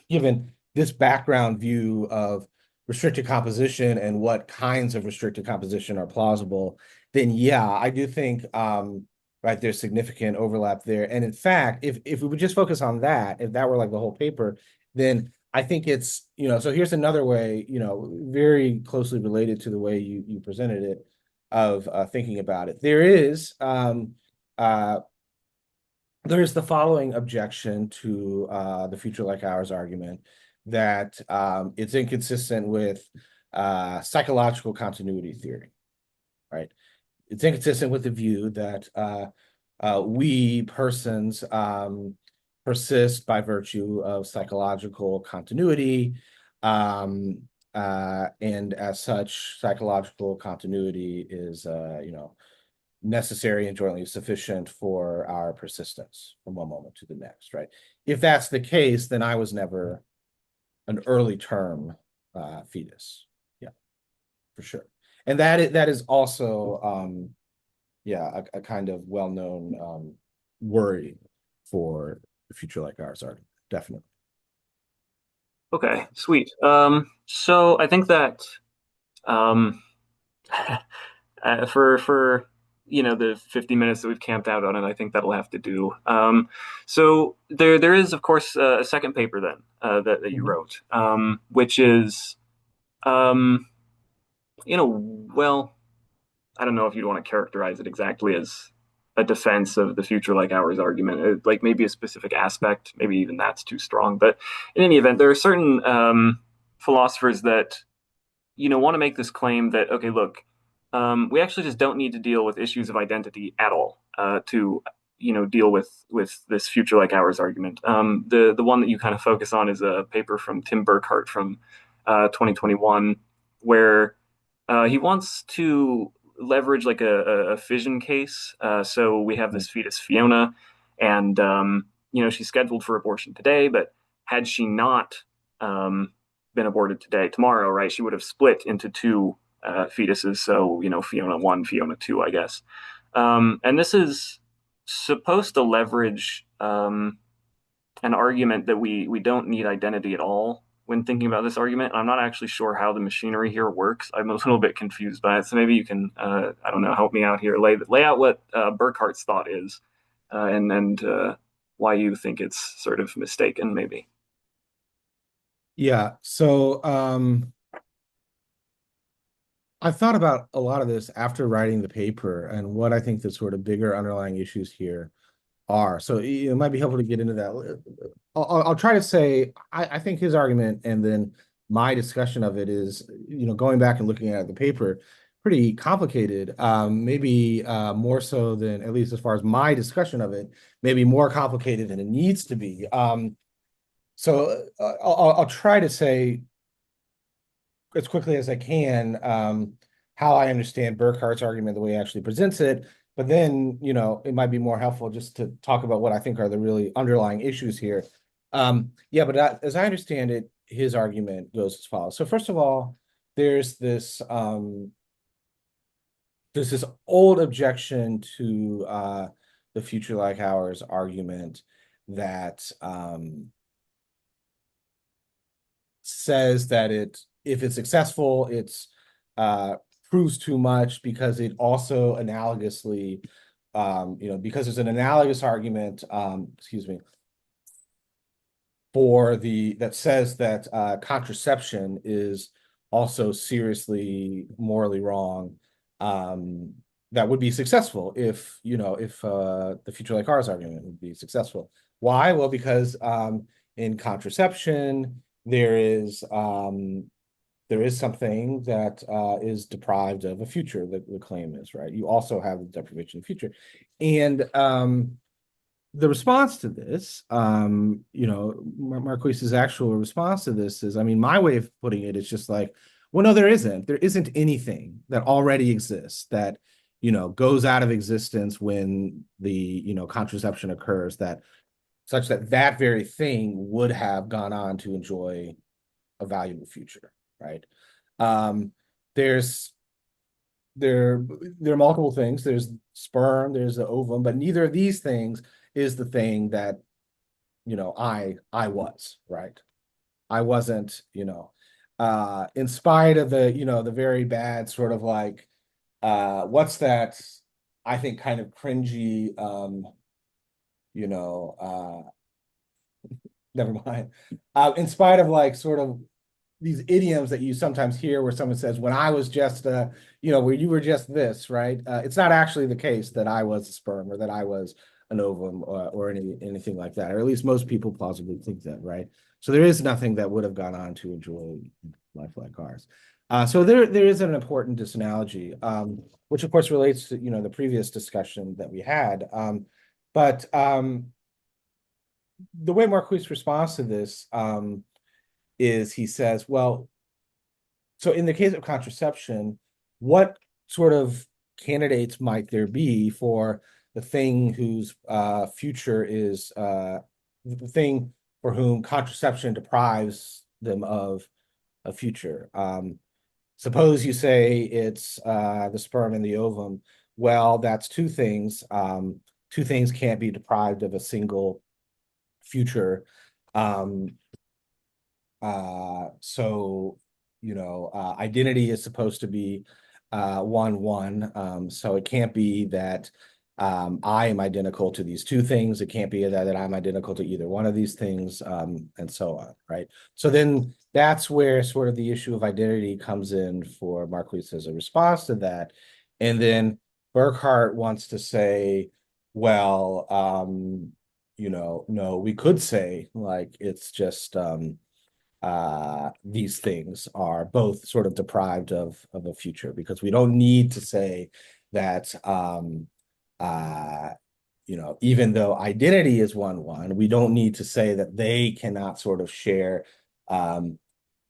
given this background view of restricted composition and what kinds of restricted composition are plausible, then yeah, I do think right, there's significant overlap there. And in fact, if we would just focus on that, if that were like the whole paper, then I think it's, so here's another way, very closely related to the way you presented it, of thinking about it. There's the following objection to the future like ours argument, that it's inconsistent with psychological continuity theory, right? It's inconsistent with the view that we persons persist by virtue of psychological continuity. And as such, psychological continuity is, necessary and jointly sufficient for our persistence from one moment to the next, right? If that's the case, then I was never an early term fetus. Yeah, for sure. And that is also yeah, a kind of well-known worry for the future like ours are definitely. Okay, sweet. So I think that um, for the 50 minutes that we've camped out on it, I think that'll have to do. So there is of course a second paper then that you Mhm. wrote, which is um, well, I don't know if you'd want to characterize it exactly as a defense of the future like ours argument, like maybe a specific aspect, maybe even that's too strong. But in any event, there are certain philosophers that want to make this claim that, okay, look, we actually just don't need to deal with issues of identity at all to, deal with this future like ours argument. The one that you kind of focus on is a paper from Tim Burkhart from 2021, where he wants to leverage like a fission case. So we have this fetus Fiona, and she's scheduled for abortion today, but had she not um, been aborted today, tomorrow, right, she would have split into two fetuses. So, Fiona 1, Fiona 2, I guess. And this is supposed to leverage an argument that we don't need identity at all when thinking about this argument. I'm not actually sure how the machinery here works. I'm a little bit confused by it. So maybe you can, I don't know, help me out here. Lay out what Burkhart's thought is, and why you think it's sort of mistaken, maybe. Yeah. So I thought about a lot of this after writing the paper and what I think the sort of bigger underlying issues here are. So it might be helpful to get into that. I'll try to say I think his argument and then my discussion of it is, going back and looking at the paper, pretty complicated. Maybe more so than, at least as far as my discussion of it, maybe more complicated than it needs to be. So I'll try to say as quickly as I can how I understand Burkhart's argument, the way he actually presents it. But then, it might be more helpful just to talk about what I think are the really underlying issues here. Yeah, but as I understand it, his argument goes as follows. So first of all, there's this old objection to the future like ours argument that says that if it's successful, it's proves too much because it also analogously, because there's an analogous argument, excuse me, that says that contraception is also seriously morally wrong. Um, that would be successful if the future like ours argument would be successful. Why? Well, because in contraception, there is something that is deprived of a future. The claim is right. You also have the deprivation of future, and the response to this, Marquis's actual response to this is, I mean, my way of putting it is just like, well, no, there isn't. There isn't anything that already exists that, goes out of existence when the, contraception occurs that such that that very thing would have gone on to enjoy a valuable future, right? Um, there's there there are multiple things. There's sperm, there's the ovum, but neither of these things is the thing that I was, right. I wasn't, in spite of the very bad sort of like what's that, I think, kind of cringy you know never mind. In spite of like sort of these idioms that you sometimes hear where someone says, when I was just, where you were just this, right? It's not actually the case that I was a sperm or that I was an ovum or anything like that, or at least most people plausibly think that, right? So there is nothing that would have gone on to enjoy life like ours. So there is an important disanalogy, which of course relates to, the previous discussion that we had. But the way Marquis responds to this, is he says, well, so in the case of contraception, what sort of candidates might there be for the thing whose future is the thing for whom contraception deprives them of a future? Suppose you say it's the sperm and the ovum. Well, that's two things. Two things can't be deprived of a single future. Um, so, identity is supposed to be 1-1. So it can't be that I am identical to these two things. It can't be that I'm identical to either one of these things, and so on, right? So then that's where sort of the issue of identity comes in for Marquis as a response to that. And then Burkhart wants to say, well, no, we could say like it's just these things are both sort of deprived of a future because we don't need to say that uh, even though identity is 1-1, we don't need to say that they cannot sort of share um,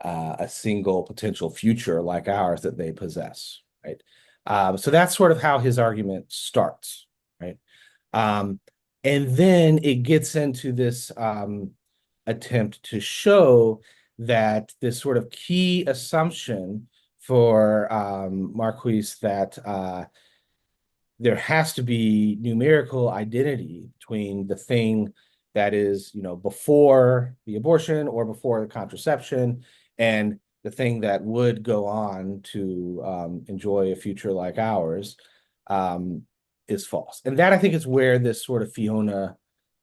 a single potential future like ours that they possess, right? So that's sort of how his argument starts, right? Um, and then it gets into this attempt to show that this sort of key assumption for Marquis that there has to be numerical identity between the thing that is, before the abortion or before the contraception and the thing that would go on to enjoy a future like ours um, is false. And that I think is where this sort of Fiona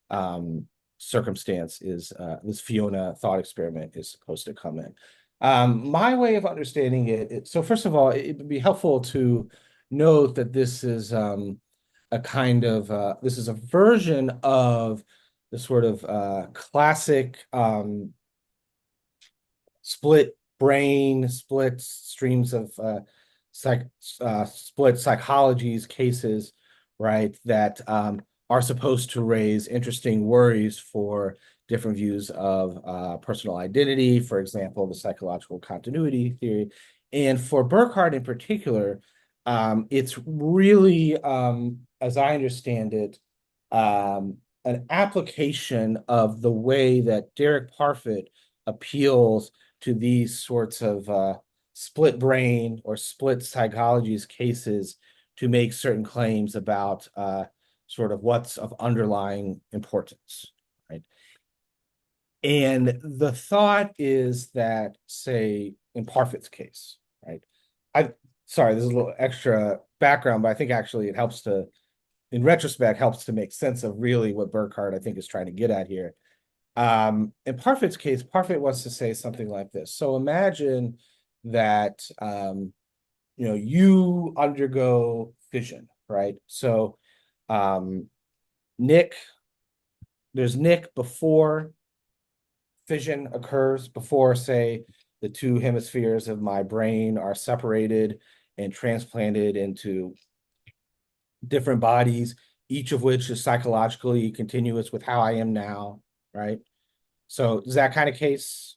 um, circumstance is, this Fiona thought experiment is supposed to come in. My way of understanding so first of all, it would be helpful to note that this is a kind of this is a version of the sort of classic split brain, split streams of psych, split psychologies cases, right, that are supposed to raise interesting worries for different views of personal identity, for example, the psychological continuity theory. And for Burkhardt in particular, it's really, as I understand it, an application of the way that Derek Parfit appeals to these sorts of split brain or split psychologies cases to make certain claims about sort of what's of underlying importance, right? And the thought is that, say, in Parfit's case, right? I sorry, there's a little extra background, but I think actually it helps to, in retrospect, helps to make sense of really what Burkhardt, I think, is trying to get at here. In Parfit's case, Parfit wants to say something like this. So imagine that you undergo fission, right? So um, Nick, there's Nick before fission occurs, before, say, the two hemispheres of my brain are separated and transplanted into different bodies, each of which is psychologically continuous with how I am now, right? So is that kind of case,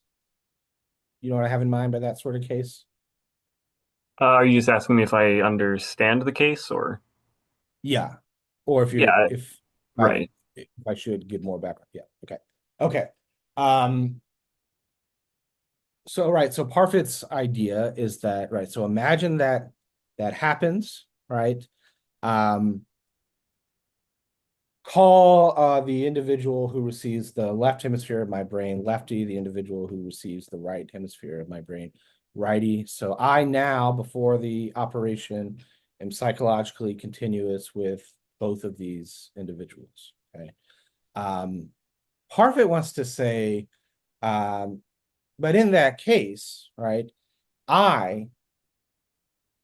what I have in mind by that sort of case? Are you just asking me if I understand the case or? Yeah. Or Yeah, I right. if I should give more background. Yeah. Okay. Okay. Um, so right, so Parfit's idea is that, right, so imagine that that happens, right? Um, call the individual who receives the left hemisphere of my brain lefty, the individual who receives the right hemisphere of my brain righty. So I now, before the operation, am psychologically continuous with both of these individuals. Okay. Um, Parfit wants to say, um, but in that case, right, I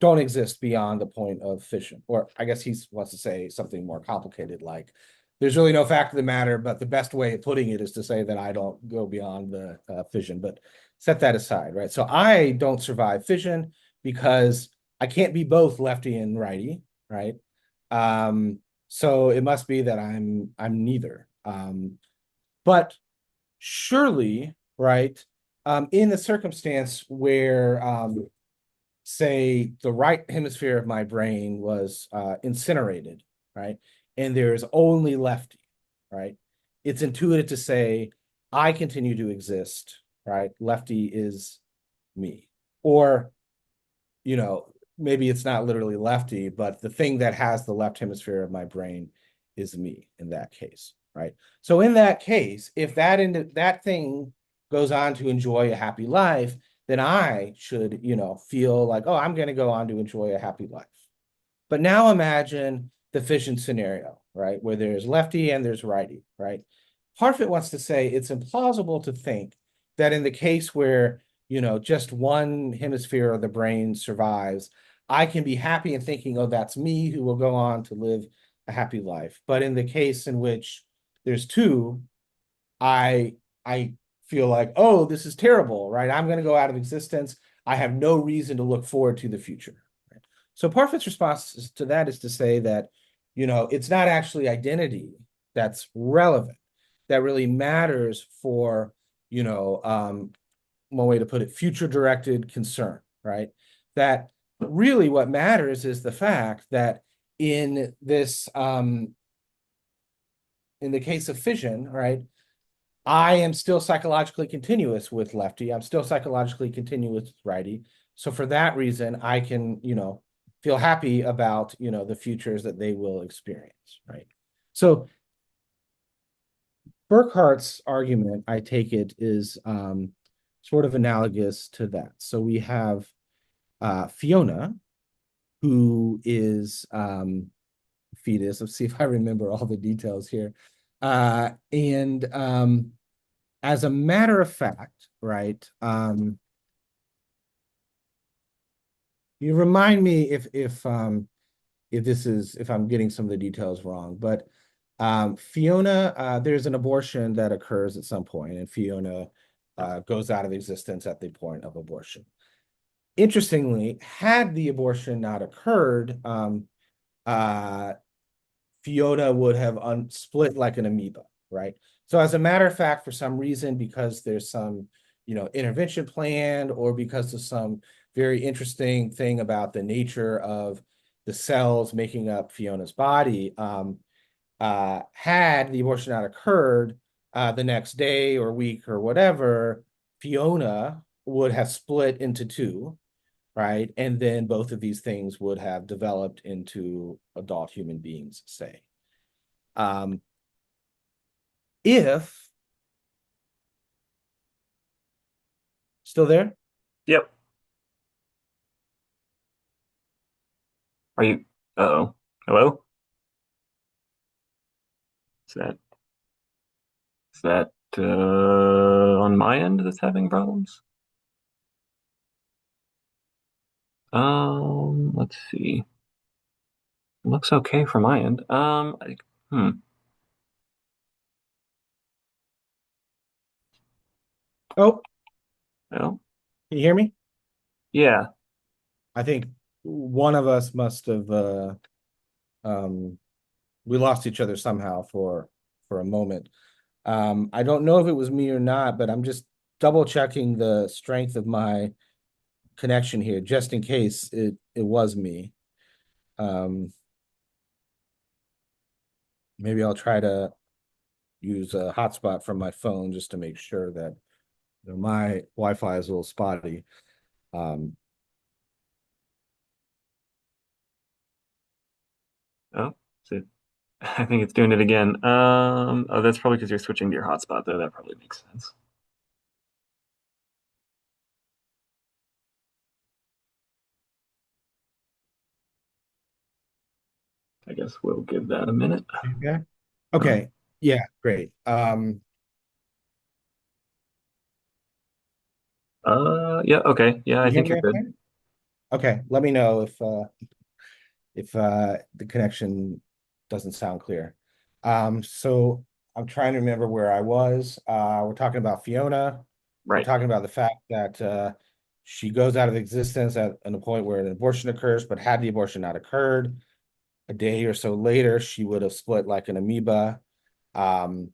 don't exist beyond the point of fission. Or I guess he wants to say something more complicated, like there's really no fact of the matter, but the best way of putting it is to say that I don't go beyond the fission. But set that aside, right? So I don't survive fission because I can't be both lefty and righty, right? Um, so it must be that I'm neither. But surely, right? In the circumstance where, say, the right hemisphere of my brain was incinerated, right, and there's only lefty, right, it's intuitive to say I continue to exist, right? Lefty is me. Or, you know, maybe it's not literally lefty, but the thing that has the left hemisphere of my brain is me in that case, right? So in that case, if that thing goes on to enjoy a happy life, then I should, feel like, oh, I'm going to go on to enjoy a happy life. But now imagine the fission scenario, right? Where there's lefty and there's righty, right? Parfit wants to say it's implausible to think that in the case where, just one hemisphere of the brain survives, I can be happy and thinking, oh, that's me who will go on to live a happy life. But in the case in which there's two, I feel like, oh, this is terrible, right? I'm going to go out of existence. I have no reason to look forward to the future. Right? So Parfit's response to that is to say that, it's not actually identity that's relevant, that really matters for, one way to put it, future directed concern, right? That really what matters is the fact that in this, in the case of fission, right, I am still psychologically continuous with lefty. I'm still psychologically continuous with righty. So for that reason, I can, feel happy about, the futures that they will experience, right? So Burkhart's argument, I take it, is sort of analogous to that. So we have Fiona, who is fetus. Let's see if I remember all the details here. And as a matter of fact, right? You remind me if I'm getting some of the details wrong, but Fiona, there's an abortion that occurs at some point, and Fiona goes out of existence at the point of abortion. Interestingly, had the abortion not occurred, uh, Fiona would have split like an amoeba, right? So as a matter of fact, for some reason, because there's some, intervention planned, or because of some very interesting thing about the nature of the cells making up Fiona's body, had the abortion not occurred, the next day or week or whatever, Fiona would have split into two, right? And then both of these things would have developed into adult human beings, say. Um, if still there? Yep. Are you? Uh-oh. Hello? Is that on my end that's having problems? Let's see. It looks okay from my end. Hmm. Oh, Well, can you hear me? yeah. I think one of us must have um we lost each other somehow for a moment. I don't know if it was me or not, but I'm just double checking the strength of my connection here, just in case it was me. Um, Maybe I'll try to use a hotspot from my phone just to make sure that my Wi-Fi is a little spotty. Um, Oh, so I think it's doing it again. Oh, that's probably because you're switching to your hotspot, though. That probably makes sense. I guess we'll give that a minute. yeah. Uh, Okay. Yeah, great. yeah, okay. Yeah, I You hear think me you're good. okay? Okay, let me know if the connection doesn't sound clear. So I'm trying to remember where I was. We're talking about Fiona. We're Right. talking about the fact that she goes out of existence at a point where an abortion occurs, but had the abortion not occurred, a day or so later, she would have split like an amoeba. Um,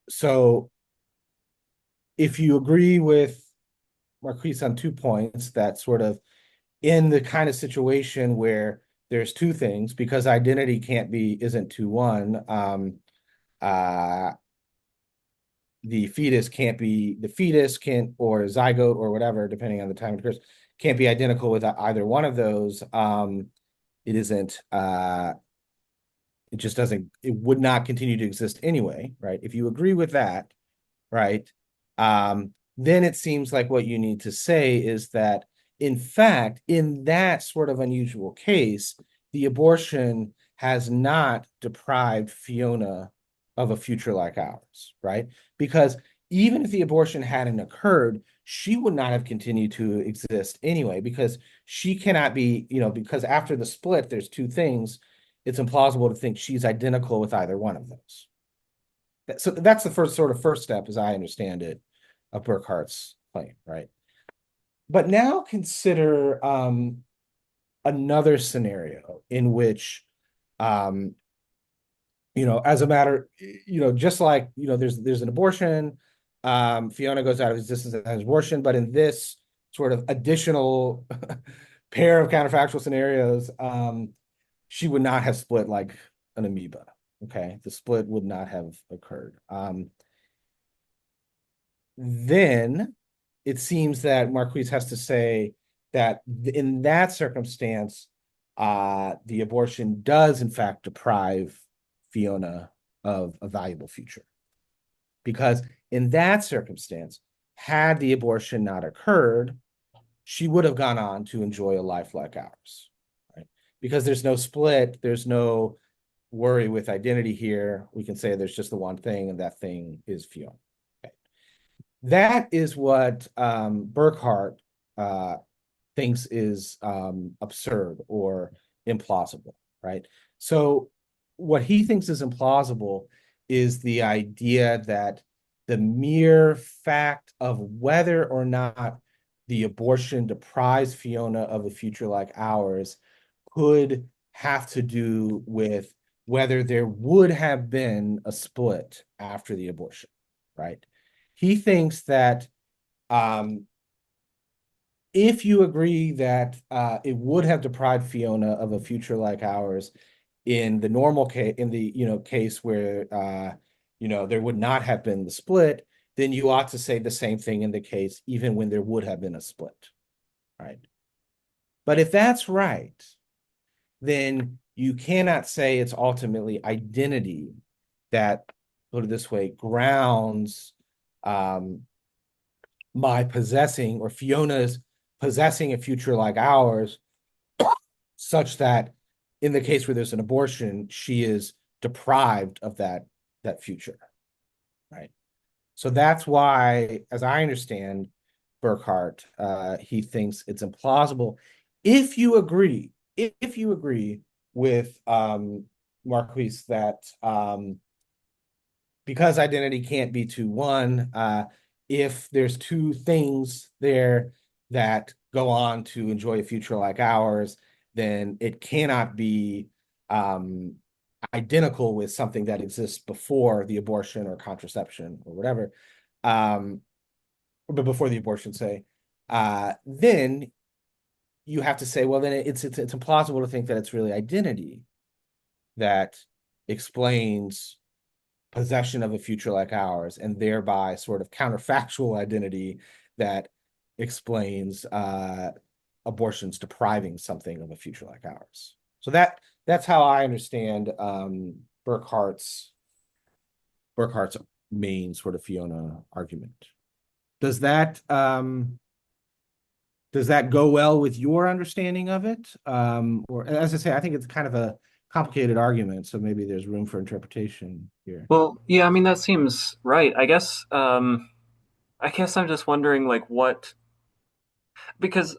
so if you agree with Marquise on 2 points, that sort of in the kind of situation where there's two things, because identity can't be isn't two one, uh the fetus can't, or zygote or whatever, depending on the time it occurs, can't be identical with either one of those. It isn't it just doesn't, it would not continue to exist anyway, right? If you agree with that, right? Then it seems like what you need to say is that, in fact, in that sort of unusual case, the abortion has not deprived Fiona of a future like ours, right? Because even if the abortion hadn't occurred, she would not have continued to exist anyway, because she cannot be, because after the split, there's two things. It's implausible to think she's identical with either one of those. So that's the first step, as I understand it, of Burkhart's claim, right? But now consider another scenario in which, um, as a matter, just like, there's an abortion, Fiona goes out of existence as an abortion, but in this sort of additional pair of counterfactual scenarios, she would not have split like an amoeba. Okay, the split would not have occurred. Then it seems that Marquise has to say that in that circumstance, the abortion does in fact deprive Fiona of a valuable future. Because in that circumstance, had the abortion not occurred, she would have gone on to enjoy a life like ours, right? Because there's no split, there's no worry with identity here. We can say there's just the one thing, and that thing is Fiona. Okay. That is what Burkhart uh, thinks is absurd or implausible, right? So, what he thinks is implausible is the idea that the mere fact of whether or not the abortion deprives Fiona of a future like ours could have to do with whether there would have been a split after the abortion, right? He thinks that um, if you agree that it would have deprived Fiona of a future like ours in the normal case, in the case where there would not have been the split, then you ought to say the same thing in the case even when there would have been a split, right? But if that's right, then you cannot say it's ultimately identity that, put it this way, grounds um, my possessing, or Fiona's possessing, a future like ours, such that in the case where there's an abortion, she is deprived of that future, right? So that's why, as I understand Burkhart, he thinks it's implausible. If you agree with Marquise that because identity can't be two one, if there's two things there that go on to enjoy a future like ours, then it cannot be um, identical with something that exists before the abortion or contraception or whatever, um, but before the abortion, say, then you have to say, well, then it's implausible to think that it's really identity that explains possession of a future like ours, and thereby sort of counterfactual identity that explains abortions depriving something of a future like ours. So that's how I understand Burkhart's main sort of Fiona argument. Does that um, does that go well with your understanding of it? Or, as I say, I think it's kind of a complicated argument, so maybe there's room for interpretation here. Well, yeah, I mean that seems right. I guess I'm just wondering like what because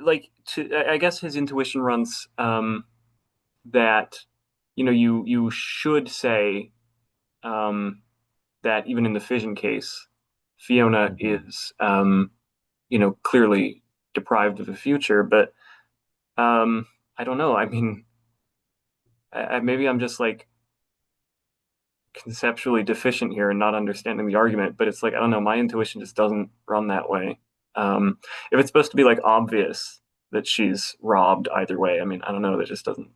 like to I guess his intuition runs that you should say um that even in the fission case, Fiona Mhm. is clearly deprived of a future, but I don't know. I mean, maybe I'm just like conceptually deficient here and not understanding the argument, but it's like, I don't know, my intuition just doesn't run that way. Um, if it's supposed to be like obvious that she's robbed either way, I mean, I don't know, that just doesn't,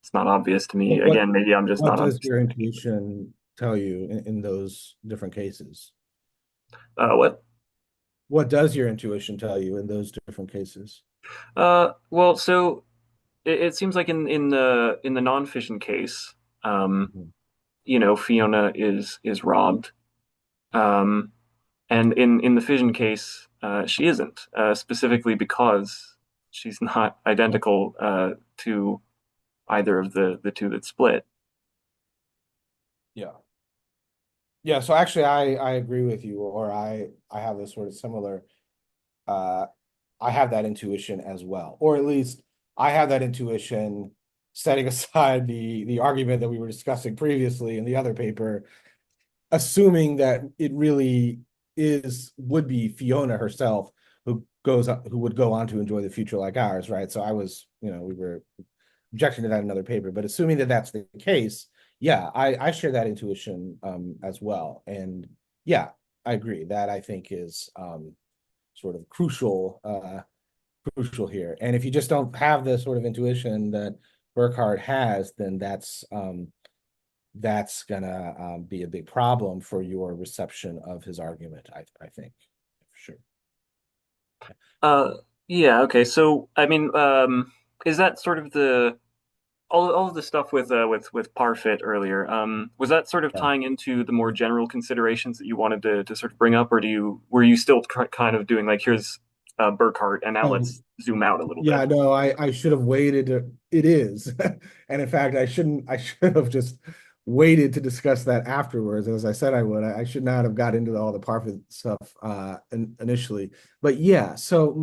it's not obvious to me. But what Again, maybe I'm just what not does your understanding. intuition tell you in those different cases? What? What does your intuition tell you in those different cases? Well, so it seems like in the non-fission case, um, Mhm. Fiona is robbed. Um, And in the fission case, she isn't, specifically because she's not identical to either of the two that split. Yeah. Yeah, so actually I agree with you, or I have a sort of similar uh I have that intuition as well. Or at least I have that intuition setting aside the argument that we were discussing previously in the other paper, assuming that it really would be Fiona herself who would go on to enjoy the future like ours, right? So we were objecting to that in another paper, but assuming that that's the case, yeah, I share that intuition as well, and yeah, I agree that I think is sort of crucial here. And if you just don't have the sort of intuition that Burkhardt has, then that's gonna be a big problem for your reception of his argument. I think for sure. Uh, yeah, okay. So, I mean, is that sort of the all of the stuff with Parfit earlier? Was that sort of Yeah. tying into the more general considerations that you wanted to sort of bring up, or were you still kind of doing like here's Burkhardt, and now Oh, let's zoom out a little bit? yeah, no, I should have waited. It is, and in fact, I shouldn't. I should have just waited to discuss that afterwards, as I said I would. I should not have got into all the Parfit stuff initially. But yeah, so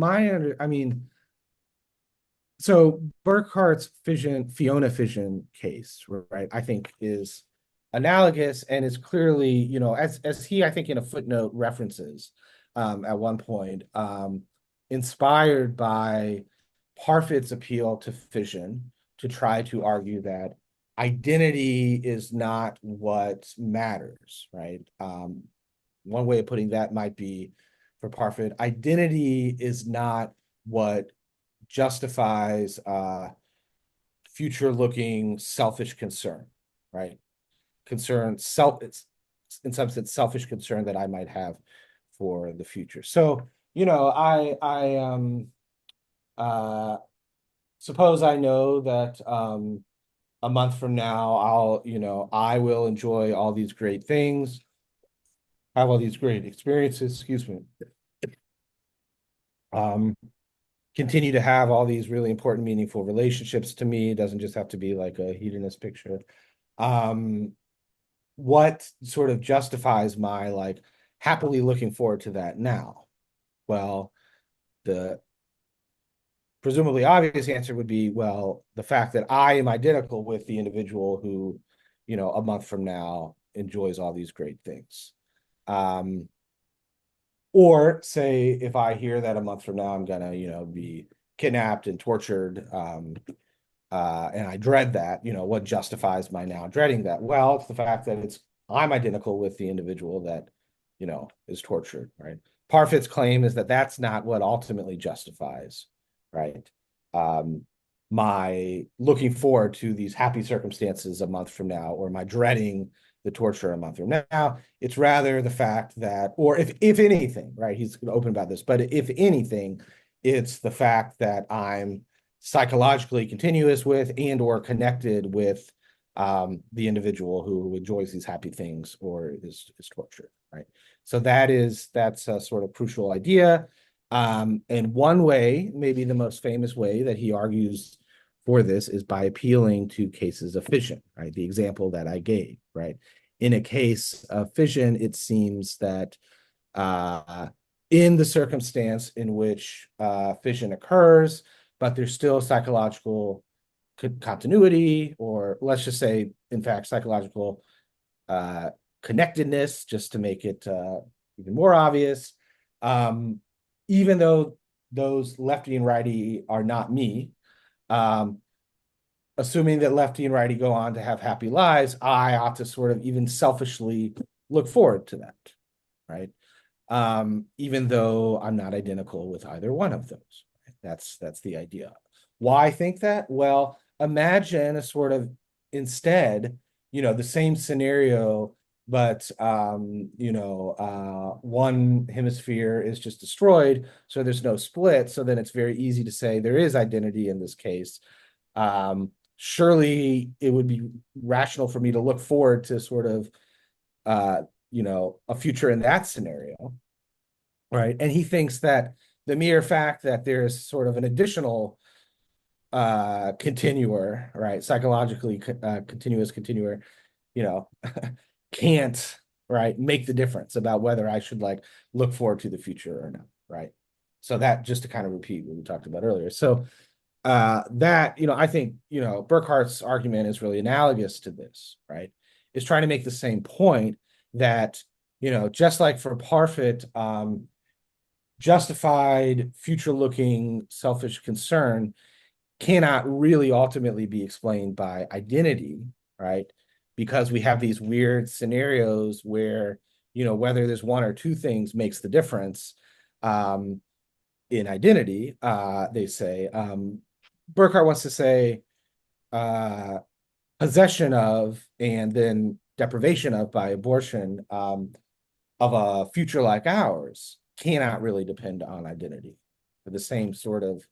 I mean, so Burkhart's Fiona fission case, right, I think is analogous and is clearly, as he, I think, in a footnote references at one point, inspired by Parfit's appeal to fission to try to argue that identity is not what matters, right? One way of putting that might be for Parfit, identity is not what justifies future looking selfish concern, right? It's in some sense selfish concern that I might have for the future. So, I uh suppose I know that a month from now I will enjoy all these great things, have all these great experiences, excuse me. Um Continue to have all these really important, meaningful relationships to me. It doesn't just have to be like a hedonist picture. Um, what sort of justifies my like happily looking forward to that now? Well, the presumably obvious answer would be, well, the fact that I am identical with the individual who, a month from now enjoys all these great things. Um, or say if I hear that a month from now I'm gonna, be kidnapped and tortured, and I dread that, what justifies my now dreading that? Well, it's the fact that I'm identical with the individual that, is tortured, right? Parfit's claim is that that's not what ultimately justifies, right? Um, my looking forward to these happy circumstances a month from now, or my dreading the torture a month from now. It's rather the fact that, or if anything, right? He's open about this, but if anything, it's the fact that I'm psychologically continuous with and or connected with the individual who enjoys these happy things or is tortured, right? So that's a sort of crucial idea. And one way, maybe the most famous way that he argues for this is by appealing to cases of fission, right? The example that I gave, right? In a case of fission, it seems that uh, in the circumstance in which fission occurs, but there's still psychological continuity, or let's just say, in fact, psychological uh, connectedness, just to make it even more obvious. Um, Even though those lefty and righty are not me, um, assuming that lefty and righty go on to have happy lives, I ought to sort of even selfishly look forward to that, right? Even though I'm not identical with either one of those. Right? That's the idea. Why I think that? Well, imagine a sort of instead, the same scenario, but one hemisphere is just destroyed, so there's no split. So then it's very easy to say there is identity in this case. Surely it would be rational for me to look forward to sort of a future in that scenario, right? And he thinks that the mere fact that there's sort of an additional continuer, right, psychologically continuous continuer, you know, can't, right, make the difference about whether I should like look forward to the future or not, right? So that, just to kind of repeat what we talked about earlier. So that, I think, Burkhart's argument is really analogous to this, right? Is trying to make the same point that, just like for Parfit, justified, future-looking, selfish concern cannot really ultimately be explained by identity, right? Because we have these weird scenarios where, whether there's one or two things makes the difference in identity, they say. Burkhart wants to say possession of and then deprivation of by abortion of a future like ours cannot really depend on identity for the same sort of,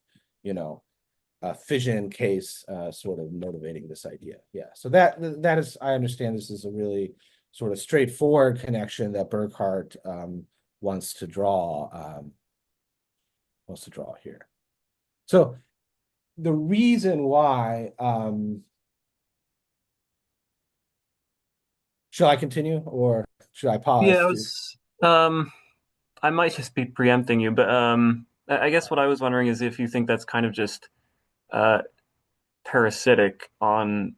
fission case sort of motivating this idea. Yeah. So that is, I understand this is a really sort of straightforward connection that Burkhart wants to draw here. So the reason why, shall I continue or should I Yeah, pause to? I might just be preempting you, but I guess what I was wondering is if you think that's kind of just uh, parasitic on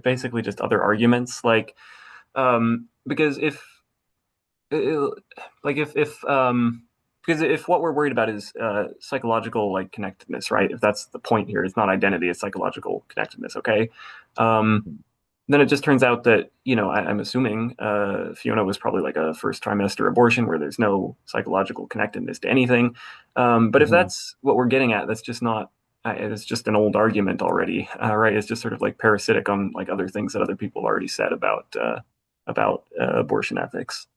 basically just other arguments, like because it, if because if what we're worried about is psychological like connectedness, right? If that's the point here, it's not identity, it's psychological connectedness. Okay, um, then it just turns out that I'm assuming Fiona was probably like a first trimester abortion where there's no psychological connectedness to anything. But if Mhm. that's what we're getting at, that's just not. It's just an old argument already, right? It's just sort of like parasitic on like other things that other people already said about abortion ethics.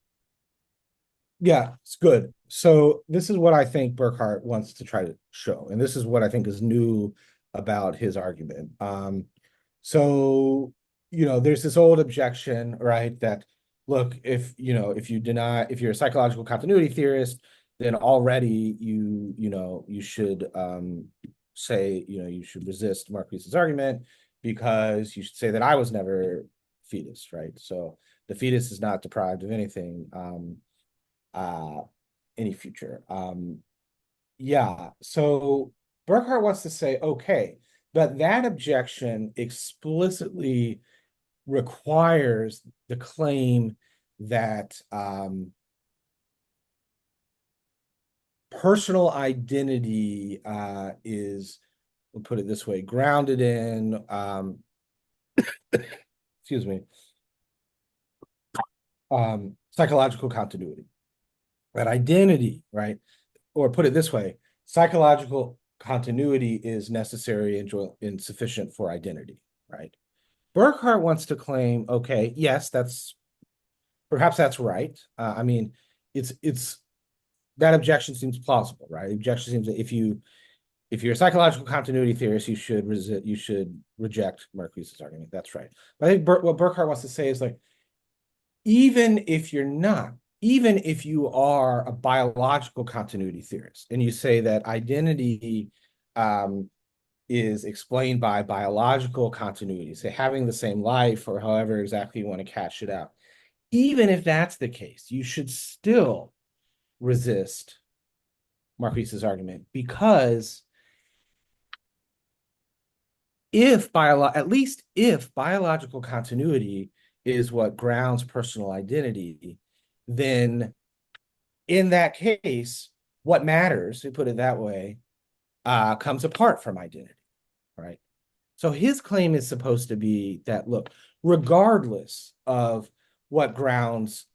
Yeah, it's good. So this is what I think Burkhart wants to try to show, and this is what I think is new about his argument. So there's this old objection, right? That look, if you're a psychological continuity theorist, then already you should say you should resist Marquis's argument because you should say that I was never fetus, right? So the fetus is not deprived of anything. Uh, any future. Yeah. So Burkhart wants to say, okay, but that objection explicitly requires the claim that personal identity is, we'll put it this way, grounded in, excuse me, psychological continuity. That identity, right? Or put it this way, psychological continuity is necessary and sufficient for identity, right? Burkhart wants to claim, okay, yes, perhaps that's right. I mean, it's that objection seems plausible, right? The objection seems that if you're a psychological continuity theorist, you should reject Marcuse's argument. That's right. But I think what Burkhart wants to say is like, even if you're not, even if you are a biological continuity theorist and you say that identity is explained by biological continuity, say having the same life or however exactly you want to cash it out, even if that's the case, you should still resist Marquis's argument because at least if biological continuity is what grounds personal identity, then in that case, what matters, to put it that way, comes apart from identity, right? So his claim is supposed to be that, look, regardless of what grounds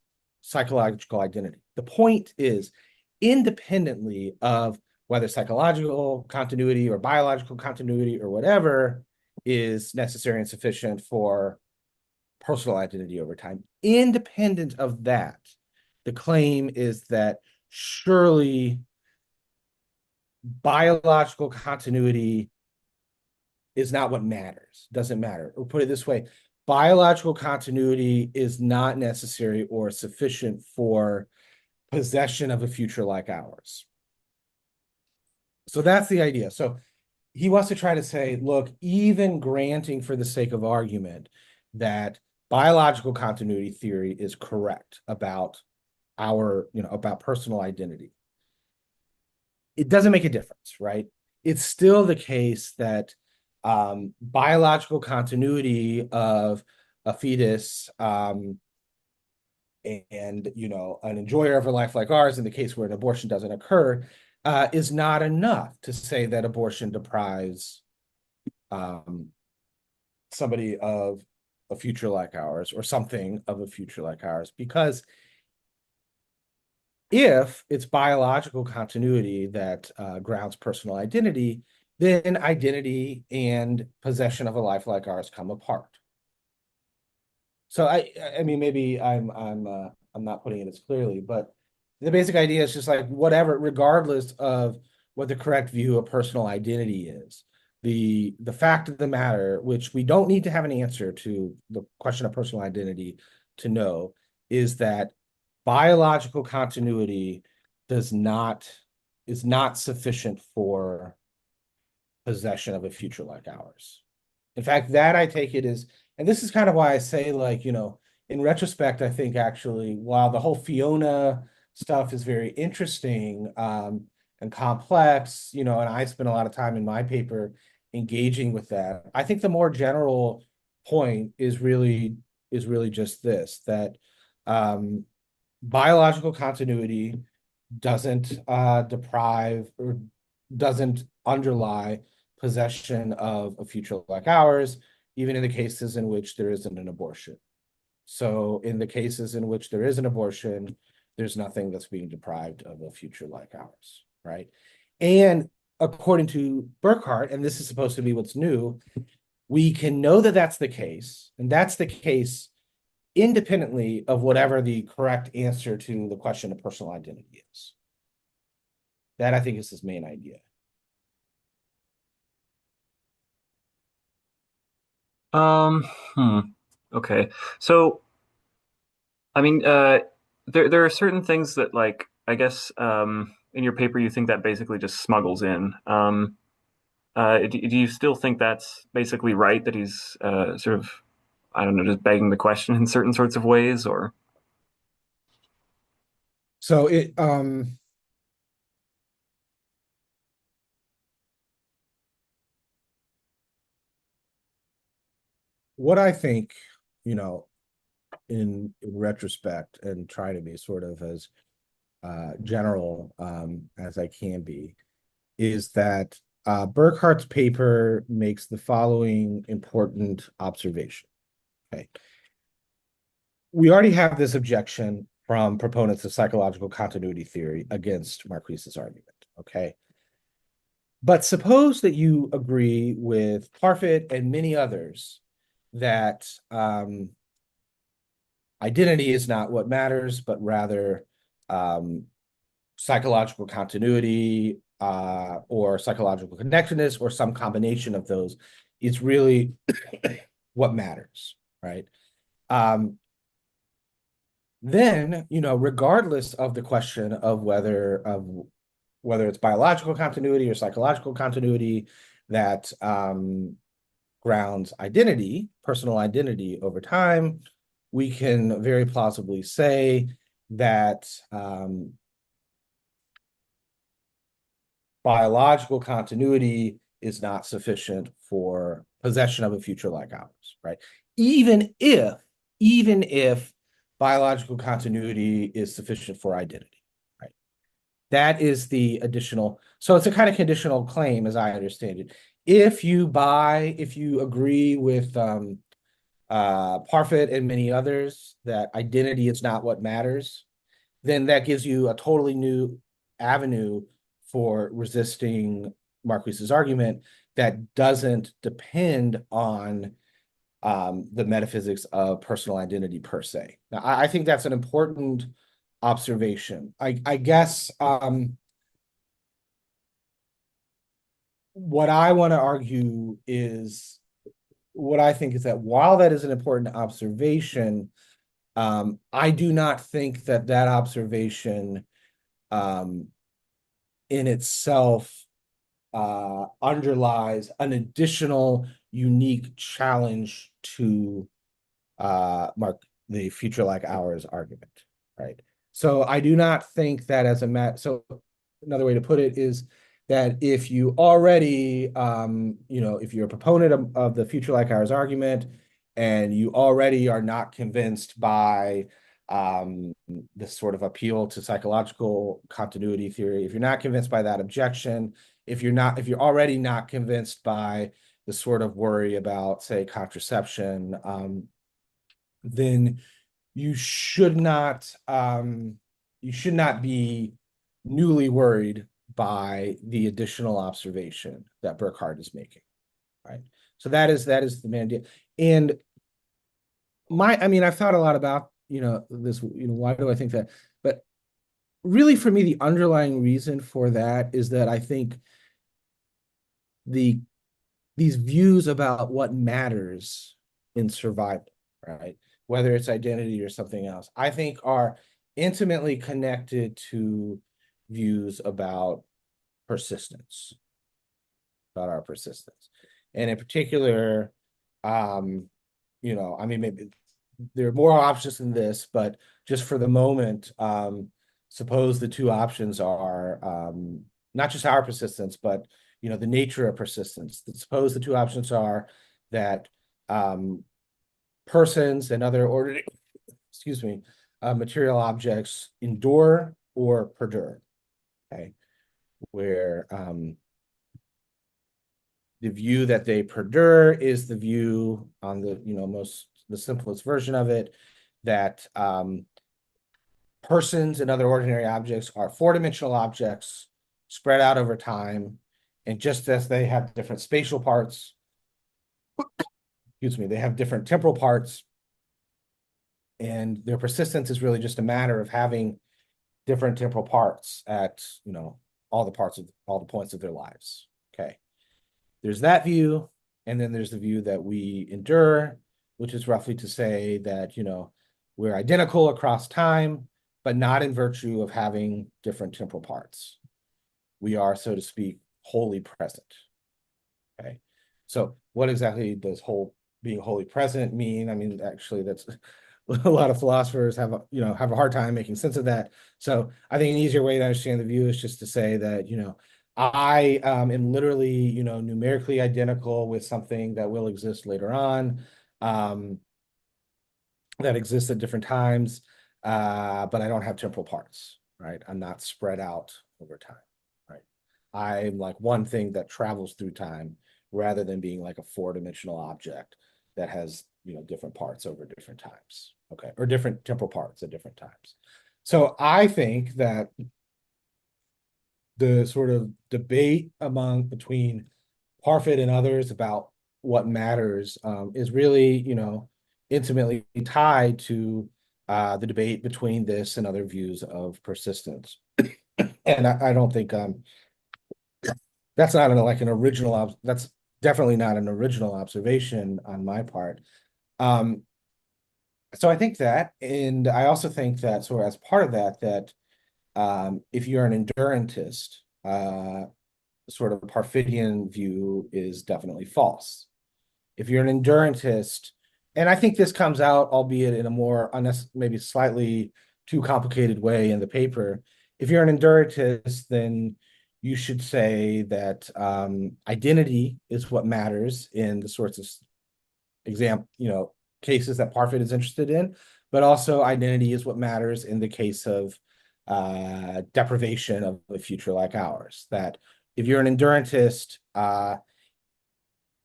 psychological identity, the point is independently of whether psychological continuity or biological continuity or whatever is necessary and sufficient for personal identity over time. Independent of that, the claim is that surely biological continuity is not what matters, doesn't matter. Or put it this way, biological continuity is not necessary or sufficient for possession of a future like ours. So that's the idea. So he wants to try to say, look, even granting for the sake of argument that biological continuity theory is correct about about personal identity, it doesn't make a difference, right? It's still the case that biological continuity of a fetus and an enjoyer of a life like ours, in the case where an abortion doesn't occur, is not enough to say that abortion deprives um, somebody of a future like ours or something of a future like ours, because if it's biological continuity that grounds personal identity, then identity and possession of a life like ours come apart. So I mean, maybe I'm not putting it as clearly, but the basic idea is just like whatever, regardless of what the correct view of personal identity is. The fact of the matter, which we don't need to have an answer to the question of personal identity to know, is that biological continuity does not is not sufficient for possession of a future like ours. In fact, that I take it is, and this is kind of why I say, like, in retrospect, I think actually, while the whole Fiona stuff is very interesting and complex, and I spent a lot of time in my paper engaging with that. I think the more general point is really just this, that um, biological continuity doesn't deprive or doesn't underlie possession of a future like ours, even in the cases in which there isn't an abortion. So in the cases in which there is an abortion, there's nothing that's being deprived of a future like ours, right? And according to Burkhardt, and this is supposed to be what's new, we can know that that's the case, and that's the case independently of whatever the correct answer to the question of personal identity is. That I think is his main idea. Um, hmm. Okay. So, I mean, there are certain things that, like, I guess, in your paper you think that basically just smuggles in. Do you still think that's basically right, that he's sort of, I don't know, just begging the question in certain sorts of ways, or? So what I think, you know, in retrospect and try to be sort of as general as I can be, is that Burkhart's paper makes the following important observation. Okay. We already have this objection from proponents of psychological continuity theory against Marquis's argument. Okay. But suppose that you agree with Parfit and many others that identity is not what matters, but rather um, psychological continuity or psychological connectedness or some combination of those is really what matters, right? Um, then, regardless of the question of whether it's biological continuity or psychological continuity that grounds identity, personal identity over time, we can very plausibly say that biological continuity is not sufficient for possession of a future like ours, right? Even if, even if biological continuity is sufficient for identity, right? That is the additional. So it's a kind of conditional claim, as I understand it. if you agree with Parfit and many others that identity is not what matters, then that gives you a totally new avenue for resisting Marquis's argument that doesn't depend on the metaphysics of personal identity per se. Now, I think that's an important observation. I guess what I want to argue is what I think is that while that is an important observation, I do not think that that observation um, in itself underlies an additional unique challenge to Mark the future like ours argument, right? So I do not think that as a so another way to put it is that if you already if you're a proponent of the future like ours argument and you already are not convinced by this sort of appeal to psychological continuity theory, if you're not convinced by that objection, if you're already not convinced by the sort of worry about, say, contraception, then you should not be newly worried by the additional observation that Burkhardt is making, right? So that is the main idea. And I mean, I've thought a lot about, this, why do I think that? But really, for me, the underlying reason for that is that I think the these views about what matters in survival, right? Whether it's identity or something else, I think are intimately connected to views persistence, about our persistence. And in particular, um, I mean, maybe there are more options than this, but just for the moment, suppose the two options are not just our persistence, but the nature of persistence. Suppose the two options are that persons and other ordinary, excuse me, material objects endure or perdure. Okay, where the view that they perdure is the view on the simplest version of it, that persons and other ordinary objects are four-dimensional objects spread out over time, and just as they have different spatial parts, excuse me, they have different temporal parts, and their persistence is really just a matter of having different temporal parts at all the points of their lives. Okay, there's that view, and then there's the view that we endure, which is roughly to say that we're identical across time, but not in virtue of having different temporal parts. We are, so to speak, wholly present. Okay, so what exactly does being wholly present mean? I mean, actually, that's a lot of philosophers have a hard time making sense of that. So I think an easier way to understand the view is just to say that I am literally numerically identical with something that will exist later on, that exists at different times, but I don't have temporal parts, right? I'm not spread out over time, right? I'm like one thing that travels through time rather than being like a four-dimensional object that has different parts over different times, okay, or different temporal parts at different times. So I think that the sort of debate between Parfit and others about what matters is really, intimately tied to the debate between this and other views of persistence. And I don't think that's not like an original. That's definitely not an original observation on my part. Um, so I think that, and I also think that, so as part of that, that if you're an endurantist, sort of Parfitian view is definitely false. If you're an endurantist, and I think this comes out, albeit in a more maybe slightly too complicated way in the paper. If you're an endurantist, then you should say that identity is what matters in the sorts of cases that Parfit is interested in, but also identity is what matters in the case of deprivation of a future like ours. That if you're an endurantist,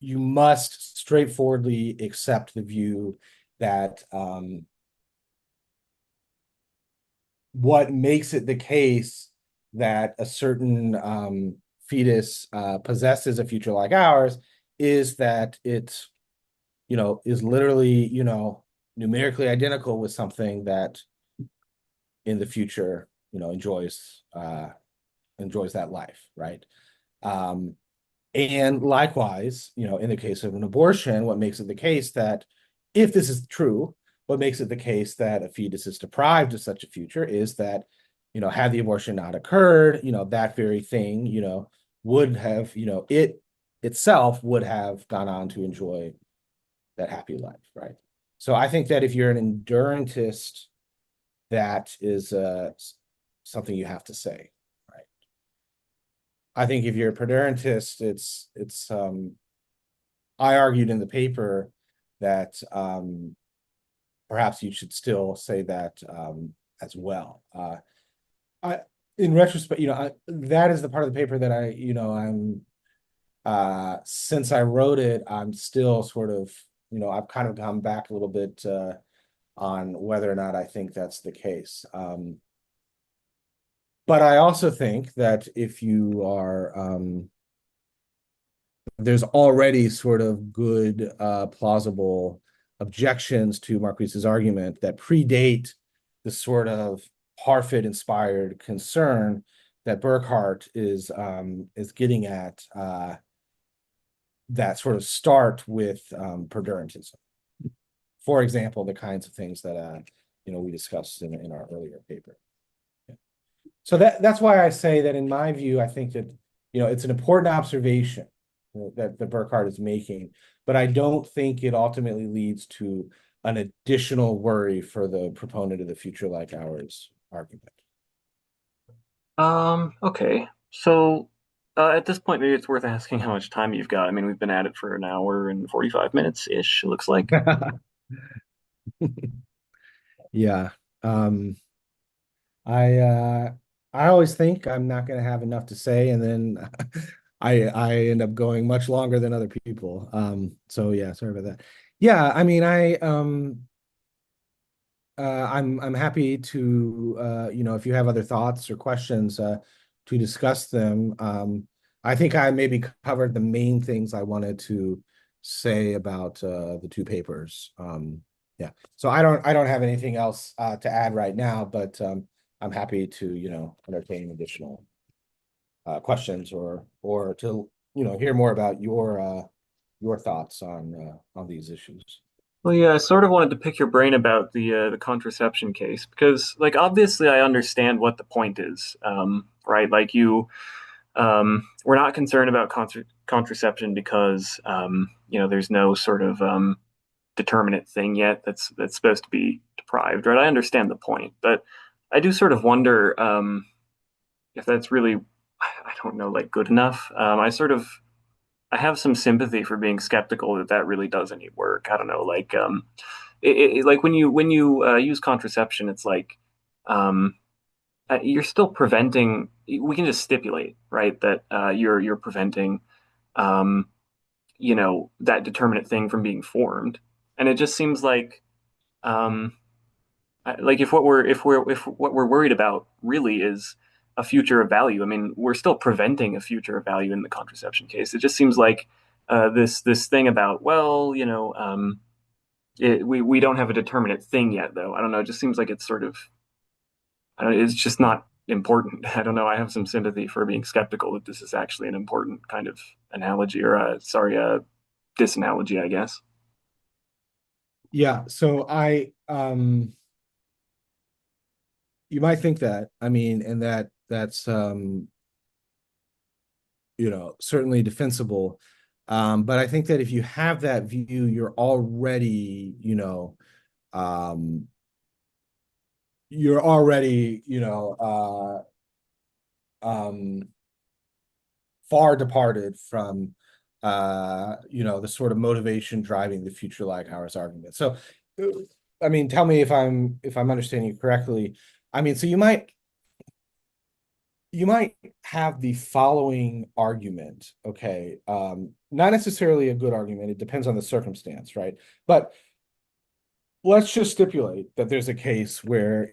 you must straightforwardly accept the view that what makes it the case that a certain fetus possesses a future like ours is that it, is literally, numerically identical with something that in the future, enjoys that life, right? Um, and likewise, in the case of an abortion, what makes it the case that if this is true, what makes it the case that a fetus is deprived of such a future is that, had the abortion not occurred, that very thing, would have, it itself would have gone on to enjoy that happy life, right? So I think that if you're an endurantist, that is something you have to say, right? I think if you're a pedantist, I argued in the paper that perhaps you should still say that as well. I, in retrospect, that is the part of the paper that I'm since I wrote it, I'm still sort of, I've kind of gone back a little bit on whether or not I think that's the case. But I also think that if you are there's already sort of good, plausible objections to Marquise's argument that predate the sort of Parfit-inspired concern that Burckhardt is getting at, that sort of start with perdurantism. For example, the kinds of things that we discussed in our earlier paper. So that's why I say that in my view, I think that it's an important observation that Burckhardt is making, but I don't think it ultimately leads to an additional worry for the proponent of the future like ours argument. Okay. So at this point, maybe it's worth asking how much time you've got. I mean, we've been at it for an hour and 45 minutes ish, it looks like. Yeah. Um, I I always think I'm not going to have enough to say, and then I end up going much longer than other people. So yeah, sorry about that. Yeah, I mean, I'm happy to if you have other thoughts or questions to discuss them. I think I maybe covered the main things I wanted to say about the two papers. Yeah, so I don't have anything else to add right now, but I'm happy to entertain additional questions or to hear more about your thoughts on these issues. Well, yeah, I sort of wanted to pick your brain about the contraception case because, like, obviously, I understand what the point is, right? Like, we're not concerned about contraception because, there's no sort of determinate thing yet that's supposed to be deprived, right? I understand the point, but I do sort of wonder if that's really, I don't know, like good enough. I have some sympathy for being skeptical that that really does any work. I don't know, like like when you use contraception, it's like um, you're still preventing. We can just stipulate, right, that you're preventing, um, that determinate thing from being formed, and it just seems um, like if what we're worried about really is a future of value. I mean, we're still preventing a future of value in the contraception case. It just seems like this thing about, well, we don't have a determinate thing yet, though. I don't know. It just seems like it's sort of it's just not important. I don't know. I have some sympathy for being skeptical that this is actually an important kind of analogy or sorry, disanalogy, I guess. Yeah, so you might think that. I mean, and that's certainly defensible. But I think that if you have that view, um, you're already, far departed from the sort of motivation driving the future like ours argument. So I mean, tell me if I'm understanding you correctly. I mean, so you might have the following argument, okay? Not necessarily a good argument. It depends on the circumstance, right? But let's just stipulate that there's a case where,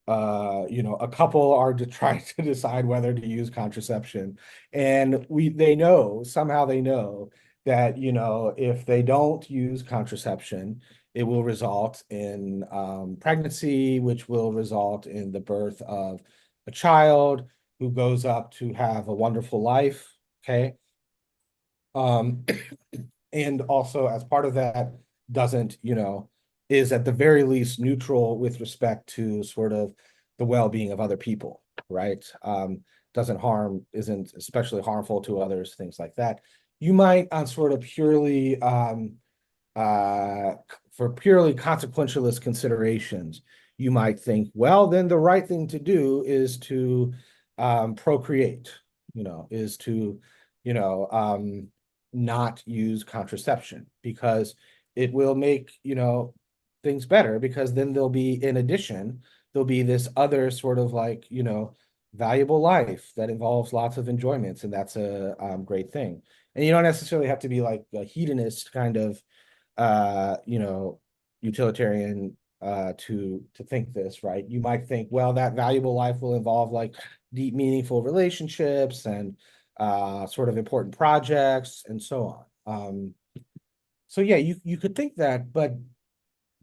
a couple are to try to decide whether to use contraception, and they know, somehow they know that, if they don't use contraception, it will result in pregnancy, which will result in the birth of a child who goes up to have a wonderful life. Okay. Um, and also as part of that doesn't, is at the very least neutral with respect to sort of the well-being of other people, right? Doesn't harm, isn't especially harmful to others, things like that. You might on sort of purely uh, for purely consequentialist considerations, you might think, well, then the right thing to do is to procreate, is to, you know, um, not use contraception because it will make, things better because then there'll be, in addition, there'll be this other sort of like, valuable life that involves lots of enjoyments, and that's a great thing. And you don't necessarily have to be like a hedonist kind of uh, you know, utilitarian to think this, right? You might think, well, that valuable life will involve like deep, meaningful relationships and sort of important projects and so on. So yeah, you could think that, but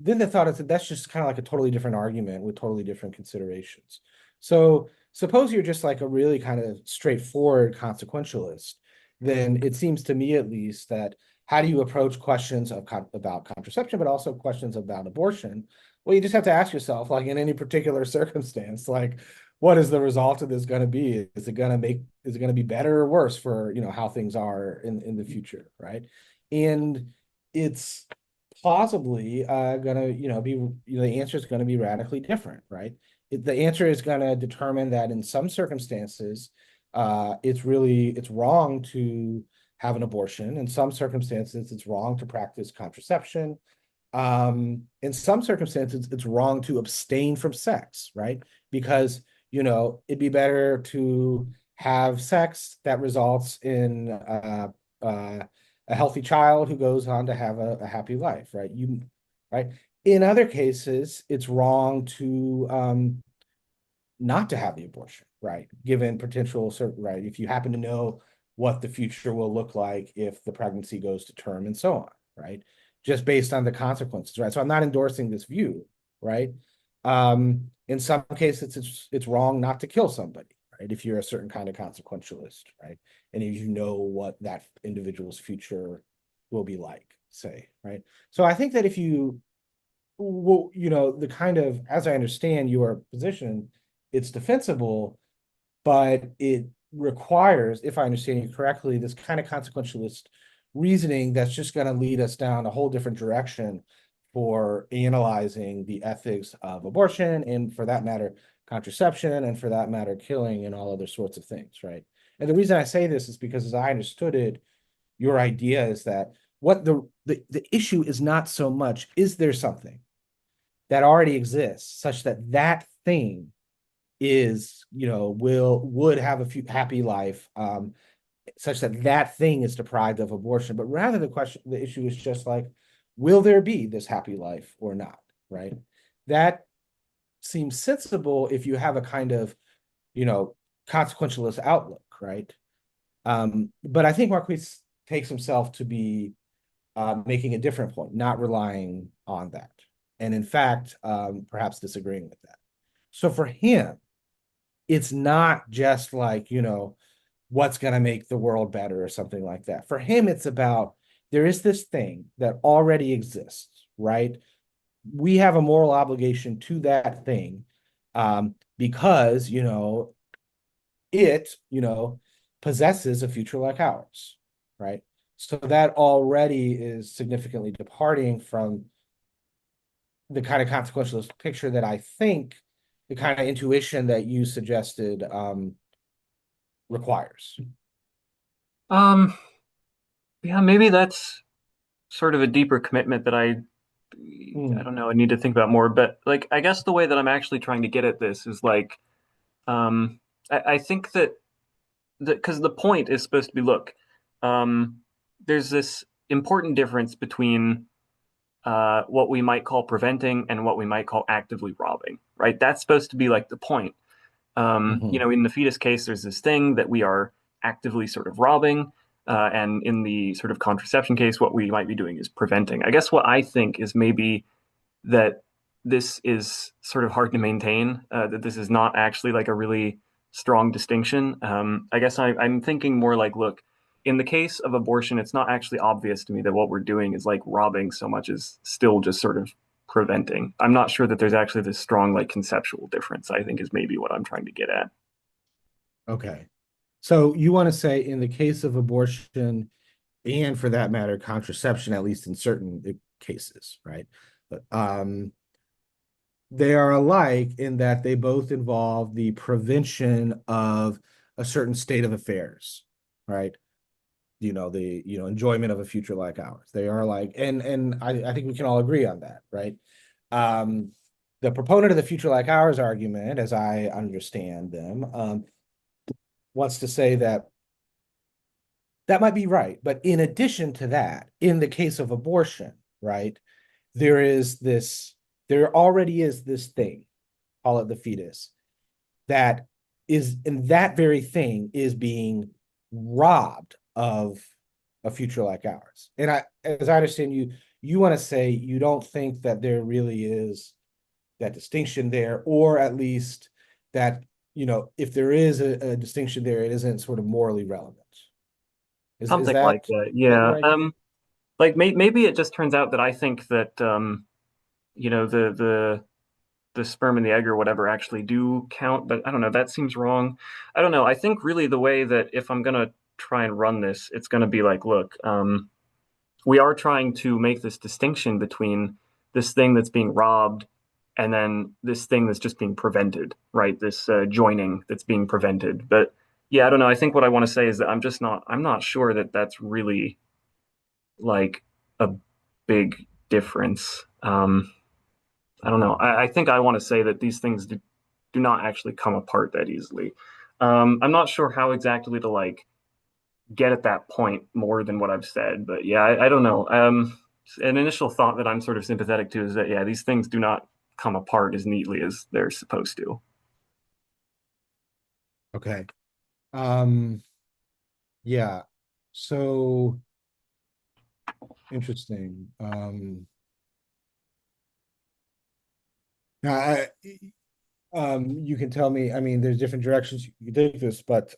then the thought is that that's just kind of like a totally different argument with totally different considerations. So suppose you're just like a really kind of straightforward consequentialist, then it seems to me at least that how do you approach questions about contraception, but also questions about abortion? Well, you just have to ask yourself, like in any particular circumstance, like what is the result of this going to be? Is it going to be better or worse for, how things are in the future, right? And it's plausibly gonna be the answer is going to be radically different, right? The answer is going to determine that in some circumstances it's wrong to have an abortion. In some circumstances it's wrong to practice contraception. In some circumstances it's wrong to abstain from sex, right? Because it'd be better to have sex that results in uh a healthy child who goes on to have a happy life, right? Right. In other cases, it's wrong to not to have the abortion, right? Given potential certain, right? If you happen to know what the future will look like if the pregnancy goes to term and so on, right? Just based on the consequences, right? So I'm not endorsing this view, right? In some cases, it's wrong not to kill somebody, right? If you're a certain kind of consequentialist, right? And if you know what that individual's future will be like, say, right? So I think that if you well, the kind of, as I understand your position, it's defensible, but it requires, if I understand you correctly, this kind of consequentialist reasoning that's just going to lead us down a whole different direction for analyzing the ethics of abortion and, for that matter, contraception, and for that matter, killing and all other sorts of things, right? And the reason I say this is because, as I understood it, your idea is that what the issue is not so much, is there something that already exists such that that thing is, would have a few happy life, such that that thing is deprived of abortion, but rather the issue is just like, will there be this happy life or not, right? That seems sensible if you have a kind of, you know consequentialist outlook, right? But I think Marquis takes himself to be making a different point, not relying on that, and in fact perhaps disagreeing with that. So for him, it's not just like, what's going to make the world better or something like that. For him, it's about, there is this thing that already exists, right? We have a moral obligation to that thing, because, it, possesses a future like ours, right? So that already is significantly departing from the kind of consequentialist picture that I think, the kind of intuition that you suggested requires. Um, yeah, maybe that's sort of a deeper commitment that I Mm, don't know, I need to think about more. But like, I guess the way that I'm actually trying to get at this is like, um, I think that because the point is supposed to be, look, um, there's this important difference between what we might call preventing and what we might call actively robbing, right? That's supposed to be like the point. Hmm. In the fetus case, there's this thing that we are actively sort of robbing, and in the sort of contraception case, what we might be doing is preventing. I guess what I think is maybe that this is sort of hard to maintain, that this is not actually like a really strong distinction. I guess I'm thinking more like, look, in the case of abortion, it's not actually obvious to me that what we're doing is like robbing so much as still just sort of preventing. I'm not sure that there's actually this strong like conceptual difference, I think is maybe what I'm trying to get at. Okay. So you want to say in the case of abortion, and for that matter, contraception, at least in certain cases, right? But they are alike in that they both involve the prevention of a certain state of affairs, right? The enjoyment of a future like ours. They are like, and I think we can all agree on that, right? Um, the proponent of the future like ours argument, as I understand them, wants to say that that might be right, but in addition to that, in the case of abortion, right, there is this, there already is this thing, call it the fetus, that is, and that very thing is being robbed of a future like ours. And as I understand you, you want to say you don't think that there really is that distinction there, or at least that, if there is a distinction there, it isn't sort of morally relevant. Is Something that like that, is that yeah. your idea? Like maybe it just turns out that I think that the sperm and the egg or whatever actually do count, but I don't know, that seems wrong. I don't know. I think really the way that if I'm gonna try and run this, it's gonna be like, look, we are trying to make this distinction between this thing that's being robbed and then this thing that's just being prevented, right? This joining that's being prevented. But yeah, I don't know. I think what I want to say is that I'm not sure that that's really like a big difference. I don't know. I think I want to say that these things do not actually come apart that easily. I'm not sure how exactly to like get at that point more than what I've said, but yeah, I don't know. An initial thought that I'm sort of sympathetic to is that yeah, these things do not come apart as neatly as they're supposed to. Okay. Um, yeah. So interesting. Now you can tell me, I mean, there's different directions you can take this, but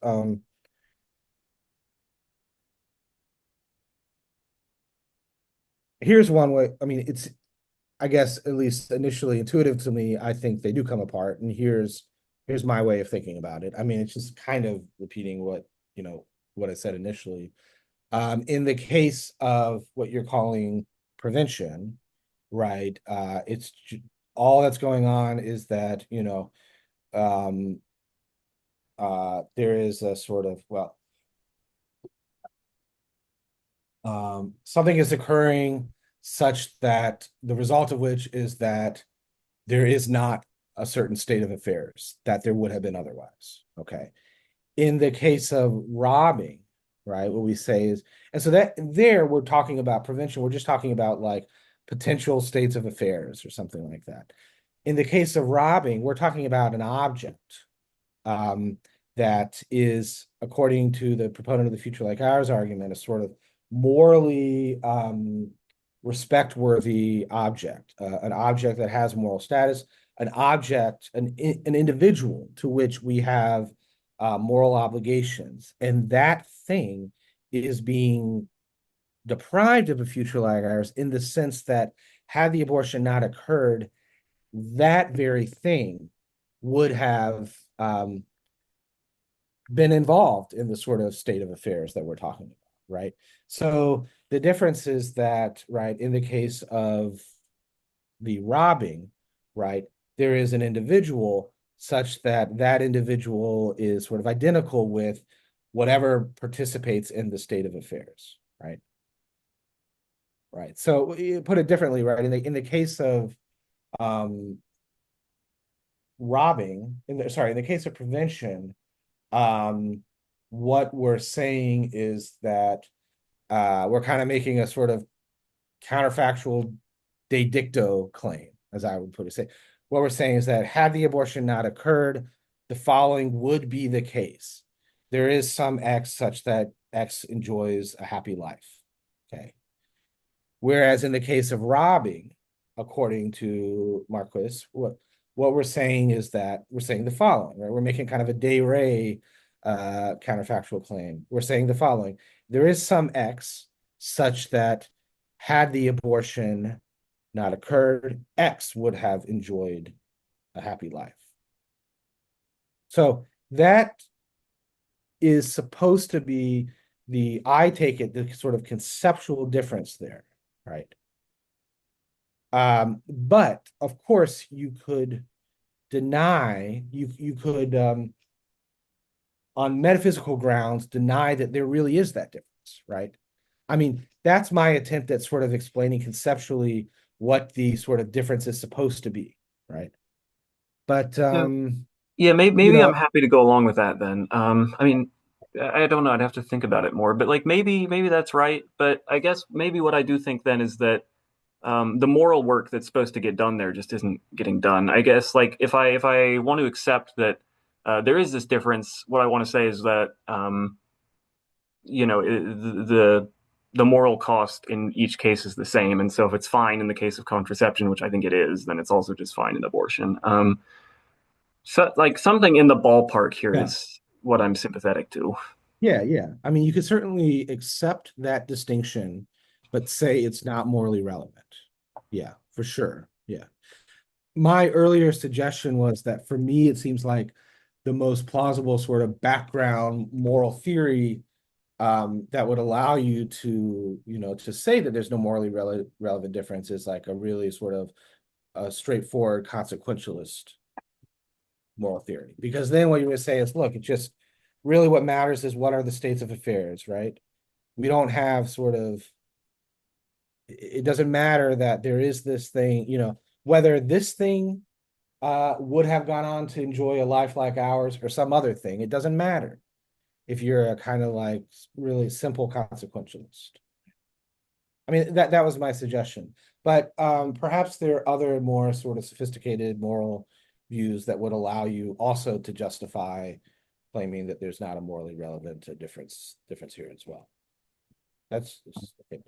here's one way. I mean, it's, I guess, at least initially intuitive to me, I think they do come apart. And here's my way of thinking about it. I mean, it's just kind of repeating what I said initially. In the case of what you're calling prevention, right? All that's going on is that, um, there is a sort of, well, something is occurring such that the result of which is that there is not a certain state of affairs that there would have been otherwise. Okay. In the case of robbing, right, what we say is, and so that there we're talking about prevention, we're just talking about like potential states of affairs or something like that. In the case of robbing, we're talking about an object, um, that is, according to the proponent of the future like ours argument, a sort of morally respect-worthy object, an object that has moral status, an object, an individual to which we have moral obligations, and that thing is being deprived of a future like ours in the sense that had the abortion not occurred, that very thing would have been involved in the sort of state of affairs that we're talking about, right? So the difference is that, right, in the case of the robbing, right, there is an individual such that that individual is sort of identical with whatever participates in the state of affairs, right? Right. So you put it differently, right? In the case of um robbing, in the case of prevention, Um, what we're saying is that we're kind of making a sort of counterfactual de dicto claim, as I would put it. Say, what we're saying is that had the abortion not occurred, the following would be the case. There is some X such that X enjoys a happy life. Okay. Whereas in the case of robbing, according to Marquis, what we're saying is that we're saying the following, right? We're making kind of a de re counterfactual claim. We're saying the following: there is some X such that had the abortion not occurred, X would have enjoyed a happy life. So that is supposed to be I take it, the sort of conceptual difference there, right? But of course, you could deny, you could, on metaphysical grounds, deny that there really is that difference, right? I mean, that's my attempt at sort of explaining conceptually what the sort of difference is supposed to be, right? But Yeah, yeah, you maybe I'm know, happy to go along with that then. I mean, I don't know. I'd have to think about it more, but like maybe that's right. But I guess maybe what I do think then is that the moral work that's supposed to get done there just isn't getting done. I guess like if I want to accept that there is this difference, what I want to say is that the moral cost in each case is the same, and so if it's fine in the case of contraception, which I think it is, then it's also just fine in abortion. So like something in the ballpark here yeah, is what I'm sympathetic to. yeah. I mean, you could certainly accept that distinction, but say it's not morally relevant. Yeah, for sure. Yeah. My earlier suggestion was that for me, it seems like the most plausible sort of background moral theory that would allow you to, to say that there's no morally relevant difference is like a really sort of a straightforward consequentialist moral theory. Because then what you're going to say is, look, it just really what matters is what are the states of affairs, right? We don't have sort of, it doesn't matter that there is this thing, whether this thing would have gone on to enjoy a life like ours or some other thing. It doesn't matter if you're a kind of like really simple consequentialist. I mean, that was my suggestion. But perhaps there are other more sort of sophisticated moral views that would allow you also to justify claiming that there's not a morally relevant difference here as well. That's just the thing.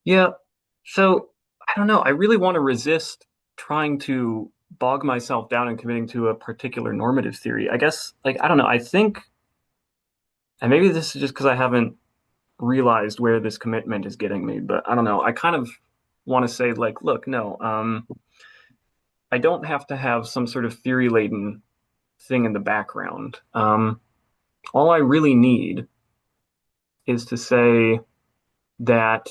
Yeah. So I don't know. I really want to resist trying to bog myself down and committing to a particular normative theory. I guess, like, I don't know. I think, and maybe this is just because I haven't realized where this commitment is getting me, but I don't know. I kind of want to say, like, look, no, I don't have to have some sort of theory laden thing in the background. All I really need is to say that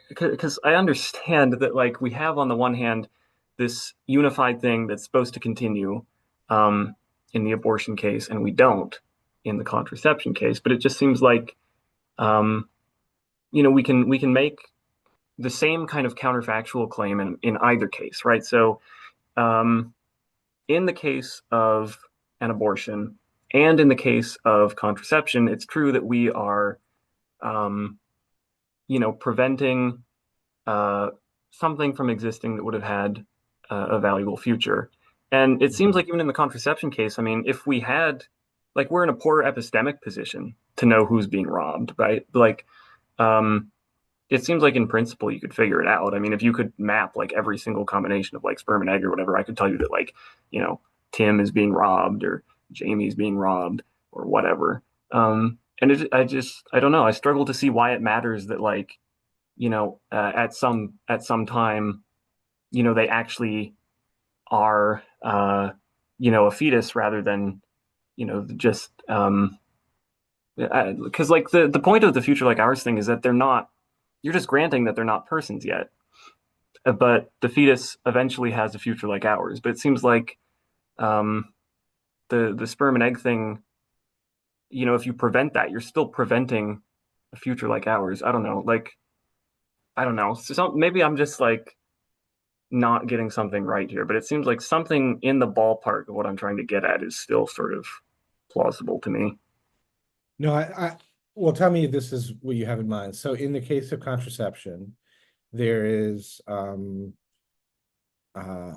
because I understand that like we have on the one hand this unified thing that's supposed to continue um, in the abortion case, and we don't in the contraception case. But it just seems like um, we can make the same kind of counterfactual claim in either case, right? So um, in the case of an abortion and in the case of contraception, it's true that we are um, preventing uh, something from existing that would have had a valuable future. And it seems Mhm. like even in the contraception case, I mean, if we had, like, we're in a poor epistemic position to know who's being robbed, right? Like, um, it seems like in principle you could figure it out. I mean, if you could map like every single combination of like sperm and egg or whatever, I could tell you that like, you know, Tim is being robbed or Jamie's being robbed or whatever. And I don't know. I struggle to see why it matters that like at some time, they actually are, a fetus rather than, just because like the point of the future like ours thing is that they're not. You're just granting that they're not persons yet, but the fetus eventually has a future like ours. But it seems like um, the sperm and egg thing. If you prevent that, you're still preventing a future like ours. I don't know. Like I don't know. So maybe I'm just like not getting something right here, but it seems like something in the ballpark of what I'm trying to get at is still sort of plausible to me. No, well, tell me if this is what you have in mind. So in the case of contraception, there is uh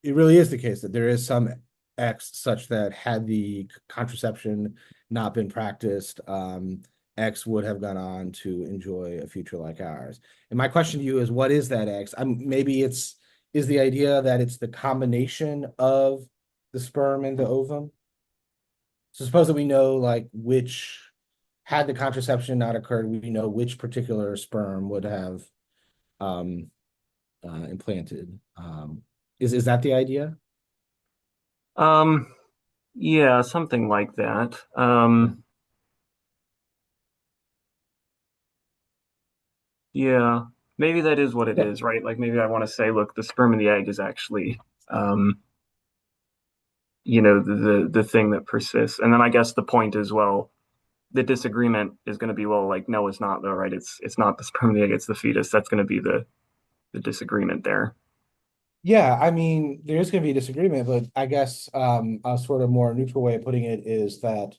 it really is the case that there is some X such that had the contraception not been practiced, X would have gone on to enjoy a future like ours. And my question to you is, what is that X? Maybe it's is the idea that it's the combination of the sperm and the ovum. So suppose that we know like which had the contraception not occurred, we know which particular sperm would have um implanted. Is that the idea? Um, yeah, something like that. Yeah, maybe that is what it Yeah. is, right? Like maybe I want to say, look, the sperm and the egg is actually, um, the thing that persists. And then I guess the point is, well, the disagreement is going to be, well, like, no, it's not though, right? It's not the sperm and the egg, it's the fetus. That's going to be the disagreement there. Yeah, I mean, there is going to be a disagreement, but I guess a sort of more neutral way of putting it is that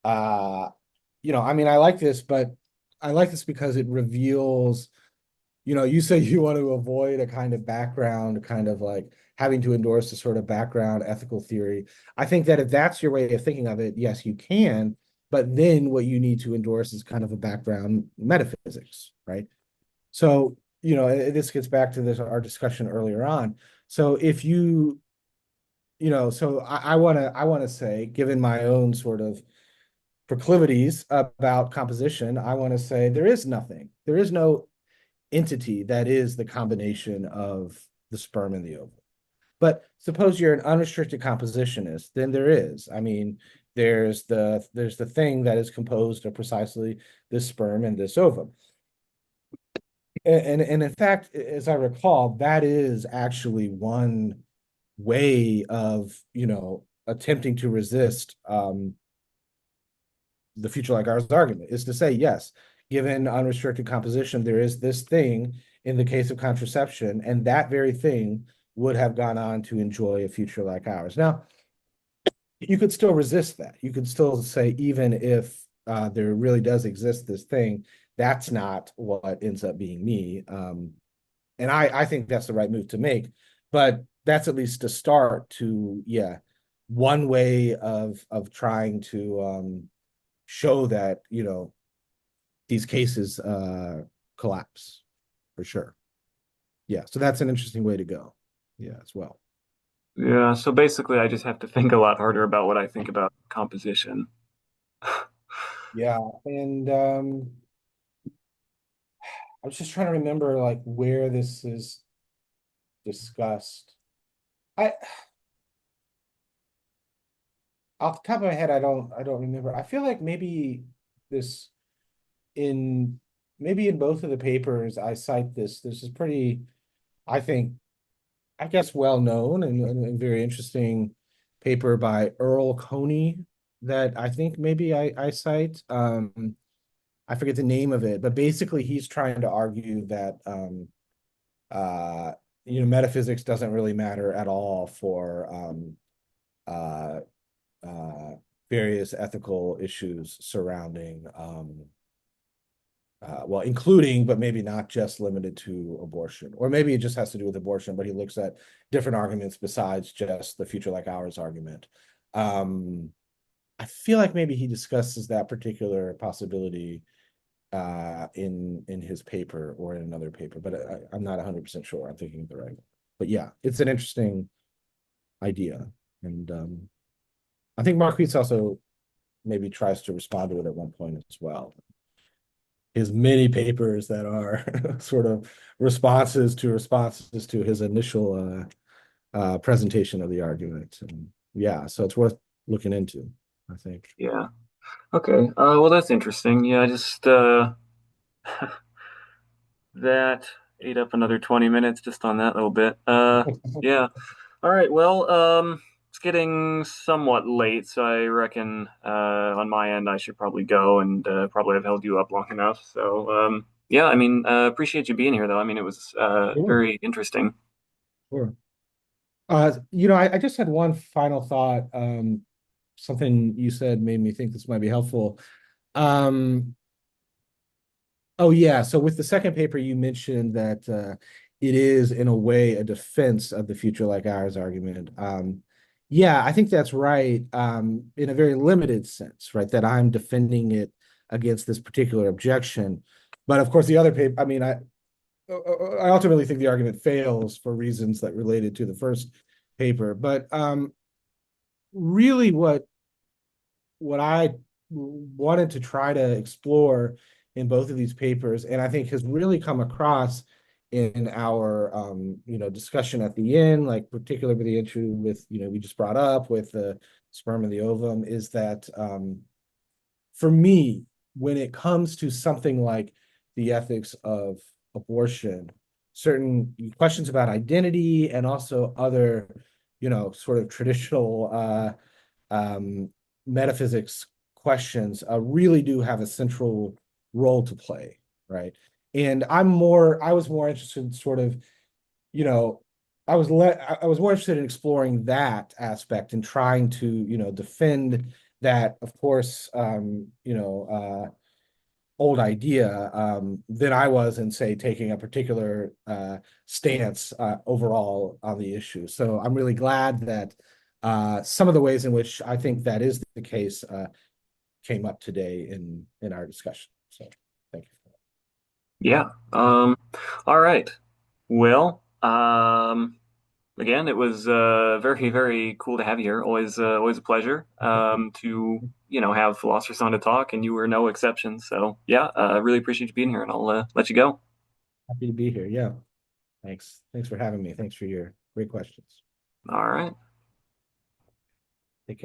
uh I mean, I like this, but I like this because it reveals, you say you want to avoid a kind of background, kind of like having to endorse a sort of background ethical theory. I think that if that's your way of thinking of it, yes, you can, but then what you need to endorse is kind of a background metaphysics, right? So, this gets back to this our discussion earlier on. So if so I want to say, given my own sort of proclivities about composition, I want to say there is nothing. There is no entity that is the combination of the sperm and the ovum. But suppose you're an unrestricted compositionist, then there is. I mean, there's the thing that is composed of precisely this sperm and this ovum. And in fact, as I recall, that is actually one way of, attempting to resist the future like ours argument is to say, yes, given unrestricted composition, there is this thing in the case of contraception, and that very thing would have gone on to enjoy a future like ours. Now, you could still resist that. You could still say, even if there really does exist this thing, that's not what ends up being me. And I think that's the right move to make. But that's at least a start to, yeah, one way of trying to show that, these cases collapse for sure. Yeah, so that's an interesting way to go. Yeah, as well. Yeah, so basically I just have to think a lot harder about what I think about composition. Yeah, and I was just trying to remember like where this is discussed. I Off the top of my head, I don't remember. I feel like this in maybe in both of the papers I cite this. This is pretty, I think, I guess, well known and very interesting paper by Earl Coney that I think maybe I cite. I forget the name of it, but basically he's trying to argue that uh metaphysics doesn't really matter at all for uh uh various ethical issues surrounding well, including, but maybe not just limited to abortion, or maybe it just has to do with abortion, but he looks at different arguments besides just the future like ours argument. Um, I feel like maybe he discusses that particular possibility in his paper or in another paper, but I'm not 100% sure. I'm thinking of the right one. But yeah, it's an interesting idea. And I think Marquise also maybe tries to respond to it at one point as well. His many papers that are sort of responses to his initial presentation of the argument. And yeah, so it's worth looking into, I think. Yeah. Okay. Well, that's interesting. Yeah, I just that ate up another 20 minutes just on that little bit. Yeah. All right. Well, it's getting somewhat late, so I reckon on my end I should probably go and probably have held you up long enough. So, yeah, I mean, appreciate you being here though. I mean, it was Sure. very interesting. Sure. I just had one final thought. Something you said made me think this might be helpful. Um, oh yeah, so with the second paper, you mentioned that it is in a way a defense of the future like ours argument. Yeah, I think that's right. In a very limited sense, right? That I'm defending it against this particular objection. But of course, the other paper, I ultimately think the argument fails for reasons that related to the first paper. But really, what I wanted to try to explore in both of these papers, and I think has really come across in our discussion at the end, like particularly with the issue with we just brought up with the sperm and the ovum, is that for me, when it comes to something like the ethics of abortion, certain questions about identity and also other, sort of traditional um, metaphysics questions really do have a central role to play, right? And I was more interested in sort of, you know, I was more interested in exploring that aspect and trying to, defend that, of course, old idea than I was in, say, taking a particular stance overall on the issue. So I'm really glad that some of the ways in which I think that is the case came up today in our discussion. So thank you for that. Yeah. All right. Well, again, it was very, very cool to have you here. Always a pleasure to have philosophers on to talk, and you were no exception. So yeah, I really appreciate you being here, and I'll let you go. Happy to be here. Yeah. Thanks. Thanks for having me. Thanks for your great questions. All right.